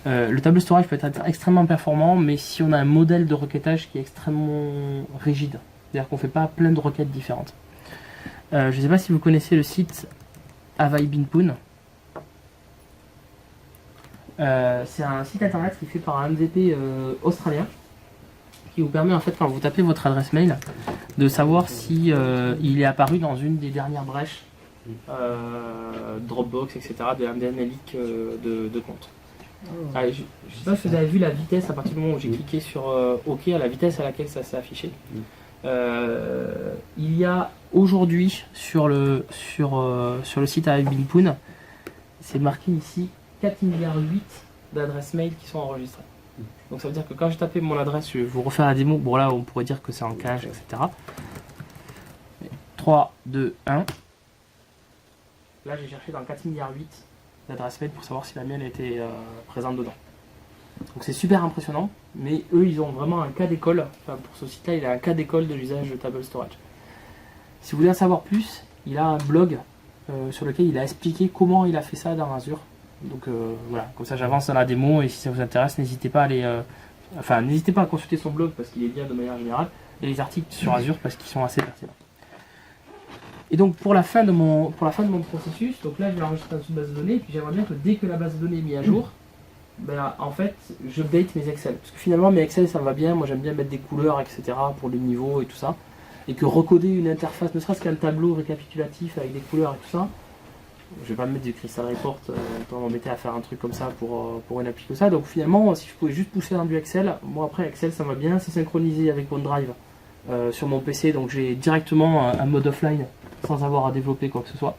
Le Table Storage peut être extrêmement performant, mais si on a un modèle de requêtage qui est extrêmement rigide, c'est-à-dire qu'on ne fait pas plein de requêtes différentes. Je ne sais pas si vous connaissez le site Avai Binpun. C'est un site internet qui est fait par un MVP australien qui vous permet en fait quand vous tapez votre adresse mail de savoir si il est apparu dans une des dernières brèches Dropbox, etc. des leaks de compte. Je ne sais pas si vous avez vu la vitesse à partir du moment où j'ai cliqué sur OK, à la vitesse à laquelle ça s'est affiché. Il y a aujourd'hui sur le site Avai Binpun, c'est marqué ici 4,8 milliards d'adresses mail qui sont enregistrées. Donc ça veut dire que quand j'ai tapé mon adresse, je vais vous refaire la démo. Bon là on pourrait dire que c'est en cache, etc. 3, 2, 1. Là j'ai cherché dans 4,8 milliards d'adresses mail pour savoir si la mienne était présente dedans. Donc c'est super impressionnant, mais eux ils ont vraiment un cas d'école. Enfin, pour ce site là il a un cas d'école de l'usage de Table Storage. Si vous voulez en savoir plus, il a un blog sur lequel il a expliqué comment il a fait ça dans Azure. Donc voilà, comme ça j'avance dans la démo et si ça vous intéresse, n'hésitez pas à consulter son blog parce qu'il est bien de manière générale et les articles sur Azure parce qu'ils sont assez pertinents. Et donc pour la fin de mon processus, donc là je vais enregistrer dans une base de données et puis j'aimerais bien que dès que la base de données est mise à jour, en fait j'update mes Excel. Parce que finalement mes Excel ça me va bien, moi j'aime bien mettre des couleurs etc. pour les niveaux et tout ça. Et que recoder une interface, ne serait-ce qu'un tableau récapitulatif avec des couleurs et tout ça, je vais pas me mettre du Crystal Report, on m'embêter à faire un truc comme ça pour une appli comme ça. Donc finalement, si je pouvais juste pousser dans du Excel, moi après Excel ça va bien, c'est synchronisé avec OneDrive sur mon PC, donc j'ai directement un mode offline sans avoir à développer quoi que ce soit.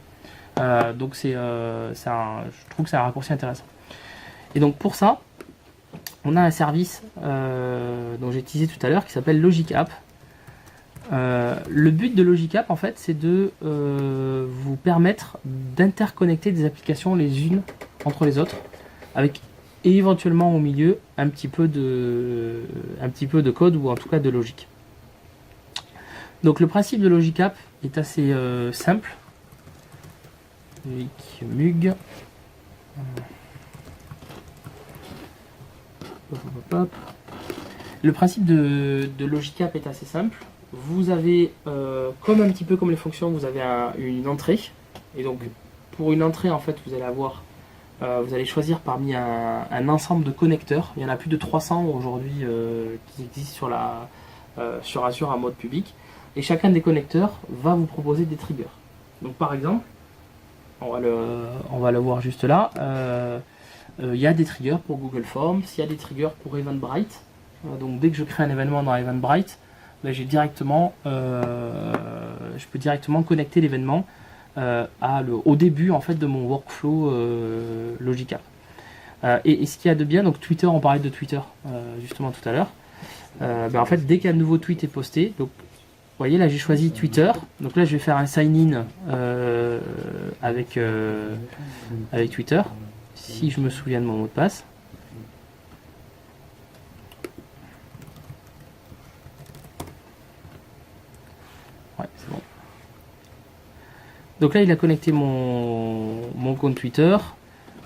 Donc je trouve que c'est un raccourci intéressant. Et donc pour ça, on a un service dont j'ai utilisé tout à l'heure qui s'appelle Logic App. Le but de Logic App en fait c'est de vous permettre d'interconnecter des applications les unes entre les autres avec éventuellement au milieu un petit peu de code ou en tout cas de logique. Donc le principe de Logic App est assez simple. Mug. Le principe de Logicap est assez simple. Vous avez, comme un petit peu comme les fonctions, vous avez une entrée. Et donc, pour une entrée, en fait, vous allez avoir, vous allez choisir parmi un ensemble de connecteurs. Il y en a plus de 300 aujourd'hui qui existent sur Azure en mode public. Et chacun des connecteurs va vous proposer des triggers. Donc, par exemple, on va le voir juste là. Il y a des triggers pour Google Forms, il y a des triggers pour Eventbrite. Donc dès que je crée un événement dans Eventbrite, ben, je peux directement connecter l'événement au début en fait de mon workflow Logicap. Et ce qu'il y a de bien, donc Twitter, on parlait de Twitter justement tout à l'heure. Ben, en fait, dès qu'un nouveau tweet est posté, donc vous voyez là j'ai choisi Twitter, donc là je vais faire un sign-in avec Twitter. Si je me souviens de mon mot de passe. Ouais, c'est bon. Donc là, il a connecté mon compte Twitter.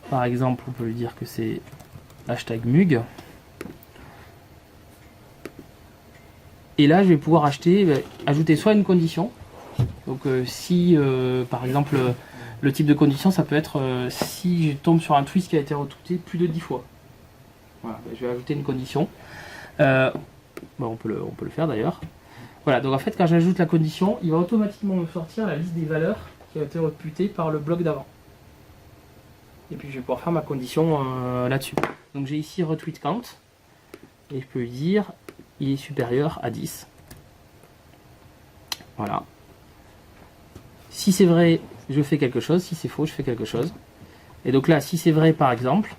Par exemple, on peut lui dire que c'est #Mug. Et là, je vais pouvoir ajouter soit une condition. Donc si, par exemple, le type de condition, ça peut être si je tombe sur un tweet qui a été retweeté plus de 10 fois. Voilà, je vais ajouter une condition. On peut le faire d'ailleurs. Voilà, donc en fait, quand j'ajoute la condition, il va automatiquement me sortir la liste des valeurs qui a été retweetées par le blog d'avant. Et puis je vais pouvoir faire ma condition là-dessus. Donc j'ai ici retweet count. Et je peux lui dire, il est supérieur à 10. Voilà. Si c'est vrai, je fais quelque chose. Si c'est faux, je fais quelque chose. Et donc là, si c'est vrai, par exemple,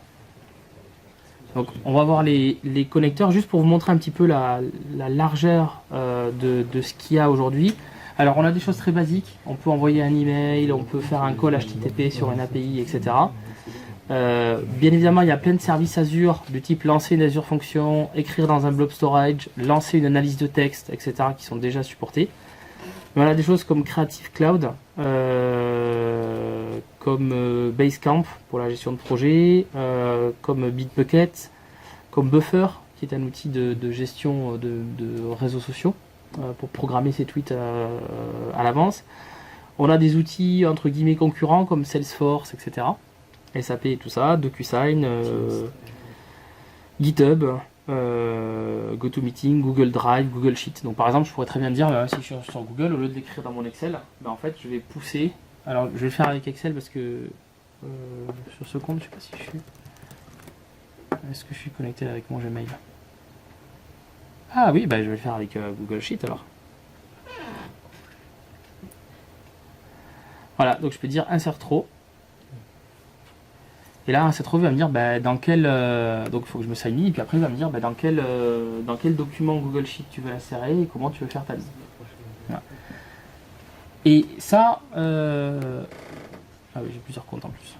donc on va voir les connecteurs juste pour vous montrer un petit peu la largeur de ce qu'il y a aujourd'hui. Alors on a des choses très basiques. On peut envoyer un email, on peut faire un call HTTP sur une API, etc. Bien évidemment, il y a plein de services Azure du type lancer une Azure Function, écrire dans un blob storage, lancer une analyse de texte, etc. qui sont déjà supportés. Mais on a des choses comme Creative Cloud, comme Basecamp pour la gestion de projet, comme Bitbucket, comme Buffer qui est un outil de gestion de réseaux sociaux pour programmer ses tweets à l'avance. On a des outils entre guillemets concurrents comme Salesforce, etc. SAP et tout ça, DocuSign, GitHub, GoToMeeting, Google Drive, Google Sheet. Donc par exemple, je pourrais très bien dire, si je suis sur Google, au lieu de l'écrire dans mon Excel, en fait, je vais pousser. Alors, je vais le faire avec Excel parce que sur ce compte, je sais pas si je suis. Est-ce que je suis connecté avec mon Gmail? Ah oui, je vais le faire avec Google Sheet alors. Voilà, donc je peux dire insert row. Et là, cette revue va me dire dans quel. Donc il faut que je me sign in, et puis après il va me dire dans quel document Google Sheet tu veux l'insérer et comment tu veux faire ta liste. Voilà. Et ça. Ah oui, j'ai plusieurs comptes en plus.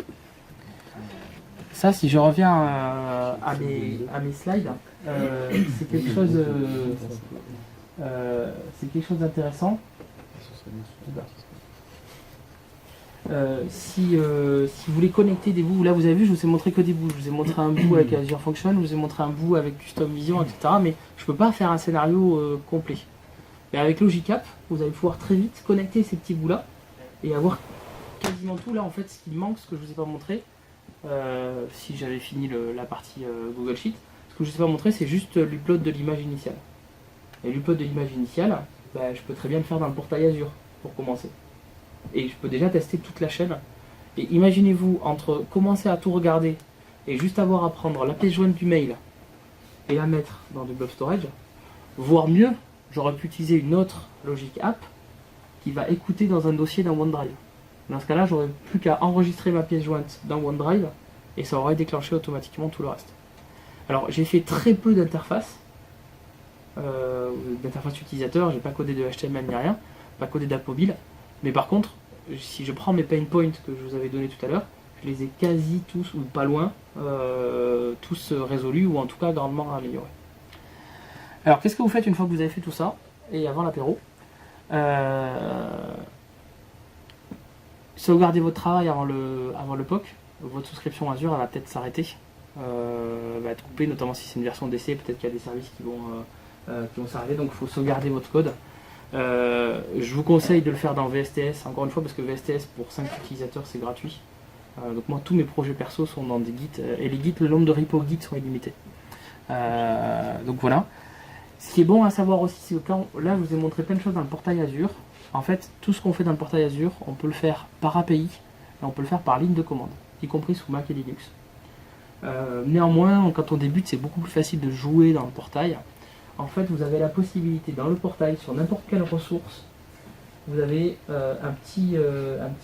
Ça, si je reviens à mes slides, c'est quelque chose. C'est quelque chose d'intéressant. Si vous voulez connecter des bouts, là vous avez vu, je vous ai montré que des bouts. Je vous ai montré un bout avec Azure Function, je vous ai montré un bout avec Custom Vision, etc. Mais je ne peux pas faire un scénario complet. Mais avec Logicap, vous allez pouvoir très vite connecter ces petits bouts-là et avoir quasiment tout. Là, en fait, ce qui manque, ce que je ne vous ai pas montré, si j'avais fini la partie Google Sheet, ce que je ne vous ai pas montré, c'est juste l'upload de l'image initiale. Et l'upload de l'image initiale, je peux très bien le faire dans le portail Azure pour commencer. Et je peux déjà tester toute la chaîne. Et imaginez-vous, entre commencer à tout regarder et juste avoir à prendre la pièce jointe du mail et la mettre dans du blob storage, voire mieux, j'aurais pu utiliser une autre Logic App qui va écouter dans un dossier dans OneDrive. Dans ce cas-là, j'aurais plus qu'à enregistrer ma pièce jointe dans OneDrive et ça aurait déclenché automatiquement tout le reste. Alors, j'ai fait très peu d'interfaces, utilisateur, j'ai pas codé de HTML ni rien, pas codé d'app mobile. Mais par contre, si je prends mes pain points que je vous avais donnés tout à l'heure, je les ai quasi tous, ou pas loin, tous résolus, ou en tout cas grandement améliorés. Alors, qu'est-ce que vous faites une fois que vous avez fait tout ça, et avant l'apéro? Sauvegardez votre travail avant le POC. Votre souscription Azure, elle va peut-être s'arrêter. va être coupé, notamment si c'est une version d'essai, peut-être qu'il y a des services qui vont s'arrêter, donc il faut sauvegarder votre code. Je vous conseille de le faire dans VSTS, encore une fois, parce que VSTS pour 5 utilisateurs c'est gratuit. Donc moi tous mes projets perso sont dans des Git, et les Git, le nombre de repos Git sont illimités. Donc voilà. Ce qui est bon à savoir aussi, c'est que là je vous ai montré plein de choses dans le portail Azure. En fait, tout ce qu'on fait dans le portail Azure, on peut le faire par API, et on peut le faire par ligne de commande, y compris sous Mac et Linux. Néanmoins, quand on débute, c'est beaucoup plus facile de jouer dans le portail. En fait, vous avez la possibilité dans le portail, sur n'importe quelle ressource, vous avez un petit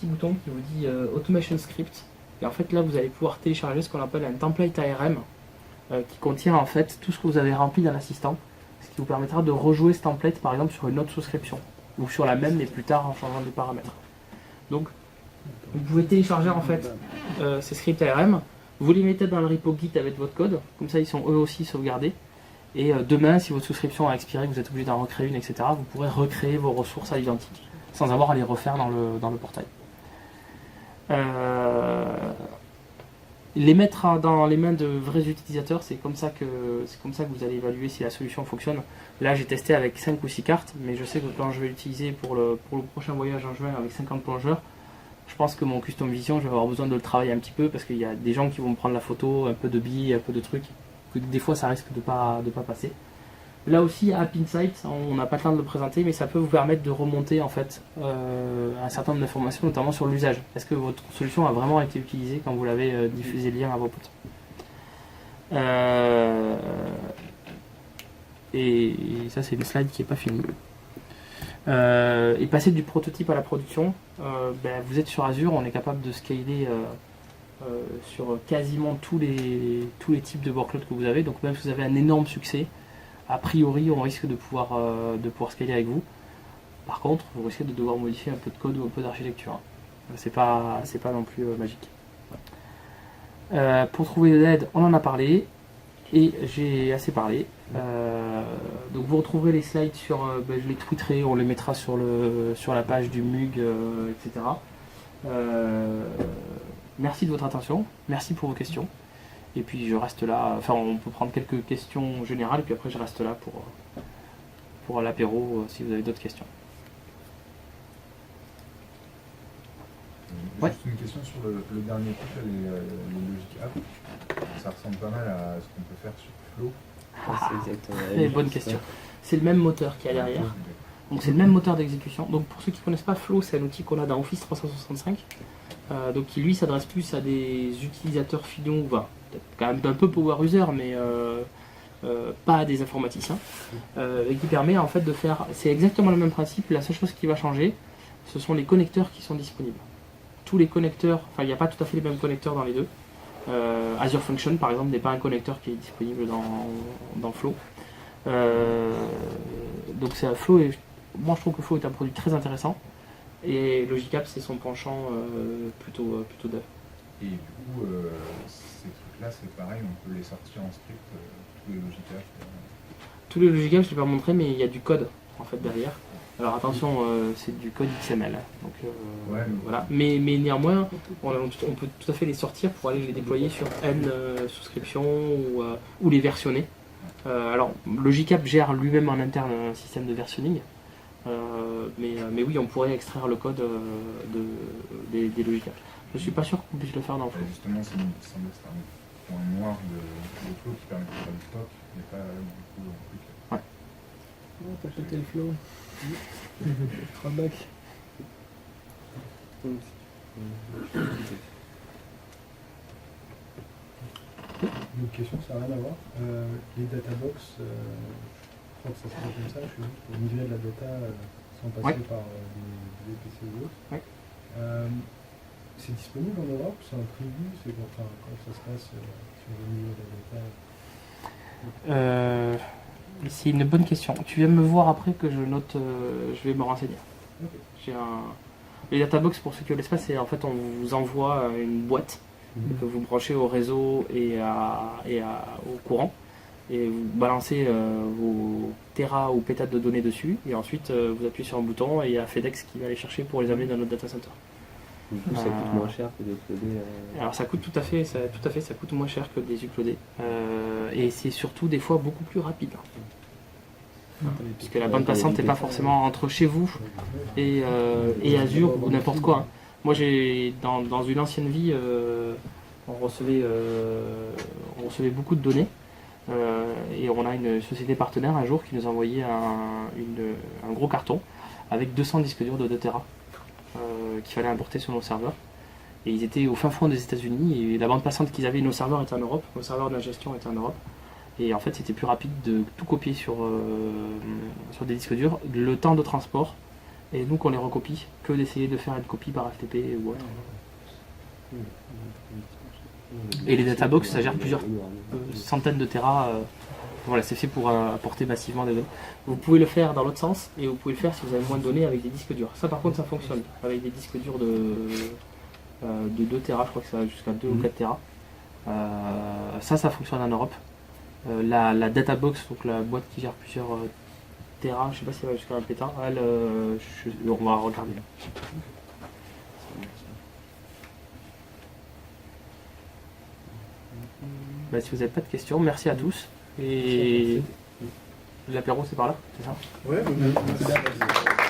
bouton qui vous dit Automation Script. Et en fait, là, vous allez pouvoir télécharger ce qu'on appelle un template ARM qui contient en fait tout ce que vous avez rempli dans l'assistant, ce qui vous permettra de rejouer ce template par exemple sur une autre souscription ou sur la même mais plus tard en changeant des paramètres. Donc, vous pouvez télécharger en fait ces scripts ARM, vous les mettez dans le repo Git avec votre code, comme ça ils sont eux aussi sauvegardés. Et demain, si votre souscription a expiré, que vous êtes obligé d'en recréer une, etc., vous pourrez recréer vos ressources à l'identique, sans avoir à les refaire dans le portail. Les mettre dans les mains de vrais utilisateurs, c'est comme ça que vous allez évaluer si la solution fonctionne. Là, j'ai testé avec 5 ou 6 cartes, mais je sais que quand je vais l'utiliser pour le prochain voyage en juin avec 50 plongeurs, je pense que mon custom vision, je vais avoir besoin de le travailler un petit peu, parce qu'il y a des gens qui vont me prendre la photo, un peu de billes, un peu de trucs, que des fois ça risque de pas passer. Là aussi, App Insight, on n'a pas le temps de le présenter, mais ça peut vous permettre de remonter en fait un certain nombre d'informations, notamment sur l'usage. Est-ce que votre solution a vraiment été utilisée quand vous l'avez diffusé le lien à vos potes? Et ça, c'est une slide qui n'est pas finie. Et passer du prototype à la production, vous êtes sur Azure, on est capable de scaler sur quasiment tous les types de workloads que vous avez. Donc même si vous avez un énorme succès, a priori on risque de pouvoir scaler avec vous. Par contre, vous risquez de devoir modifier un peu de code ou un peu d'architecture. C'est pas non plus magique. Pour trouver de l'aide, on en a parlé et j'ai assez parlé. Donc vous retrouverez les slides sur, je les tweeterai, on les mettra sur la page du MUG, etc. Merci de votre attention, merci pour vos questions. Et puis je reste là, enfin on peut prendre quelques questions générales, et puis après je reste là pour l'apéro si vous avez d'autres questions. Ouais. Juste une question sur le dernier truc, là, les logiques app. Ça ressemble pas mal à ce qu'on peut faire sur Flow. Très bonne question. C'est le même moteur qu'il y a derrière. Donc c'est le même moteur d'exécution. Donc pour ceux qui ne connaissent pas, Flow, c'est un outil qu'on a dans Office 365. Donc qui lui s'adresse plus à des utilisateurs finaux, quand même un peu power user, mais pas à des informaticiens. Et qui permet en fait de faire, c'est exactement le même principe. La seule chose qui va changer, ce sont les connecteurs qui sont disponibles. Tous les connecteurs, enfin il n'y a pas tout à fait les mêmes connecteurs dans les deux. Azure Function par exemple n'est pas un connecteur qui est disponible dans Flow. Donc c'est Flow, et moi je trouve que Flow est un produit très intéressant. Et Logic Apps c'est son penchant plutôt dev. Et du coup, ces trucs-là, c'est pareil, on peut les sortir en script, tous les Logic Apps. Tous les Logic Apps, je ne l'ai pas montré, mais il y a du code en fait derrière. Alors attention, c'est du code XML. Donc, voilà. Mais néanmoins, on peut tout à fait les sortir pour aller les déployer sur N souscriptions ou les versionner. Alors Logic Apps gère lui-même en interne un système de versionning. Mais oui, on pourrait extraire le code des Logic Apps. Je suis pas sûr qu'on puisse le faire dans Flow. Justement, ça me semble que c'est un point noir de Flow qui permet de faire du stock, mais pas du coup un truc. Ouais. Oh, t'as pété le Flow. 3 bacs. Une question, ça n'a rien à voir. Les databox, je crois que ça s'appelle comme ça, pour migrer de la data sans passer par des VPC ou autres. Ouais. C'est disponible en Europe, c'est un preview, c'est comment ça se passe si on veut migrer de la data. C'est une bonne question. Tu viens me voir après que je note, je vais me renseigner. Okay. Les databox, pour ceux qui connaissent pas, c'est en fait on vous envoie une boîte que vous branchez au réseau et au courant, et vous balancez vos terras ou pétas de données dessus, et ensuite vous appuyez sur un bouton et il y a FedEx qui va les chercher pour les amener dans notre data center. Du coup, ça coûte moins cher que des uploadés. Alors ça coûte tout à fait, ça coûte moins cher que des uploadés. Et c'est surtout des fois beaucoup plus rapide. Puisque la bande passante n'est pas forcément entre chez vous et Azure ou n'importe quoi. Hein. Moi, dans une ancienne vie, on recevait beaucoup de données. Et on a une société partenaire un jour qui nous a envoyé un gros carton avec 200 disques durs de 2 Tera qu'il fallait importer sur nos serveurs. Et ils étaient au fin fond des États-Unis et la bande passante qu'ils avaient, nos serveurs étaient en Europe, nos serveurs de la gestion étaient en Europe. Et en fait, c'était plus rapide de tout copier sur des disques durs, le temps de transport, et nous qu'on les recopie, que d'essayer de faire une copie par FTP ou autre. Et les databox, ça gère plusieurs centaines de Tera. Voilà, c'est fait pour apporter massivement des données. Vous pouvez le faire dans l'autre sens, et vous pouvez le faire si vous avez moins de données avec des disques durs. Ça, par contre, ça fonctionne. Avec des disques durs de 2 Tera, je crois que ça va jusqu'à 2 ou 4 Tera. Ça fonctionne en Europe. La Databox, donc la boîte qui gère plusieurs Tera, je sais pas si elle va jusqu'à un pétard, elle, on va regarder. Bah, si vous n'avez pas de questions, merci à tous. Et l'apéro c'est par là, c'est ça? Ouais, merci.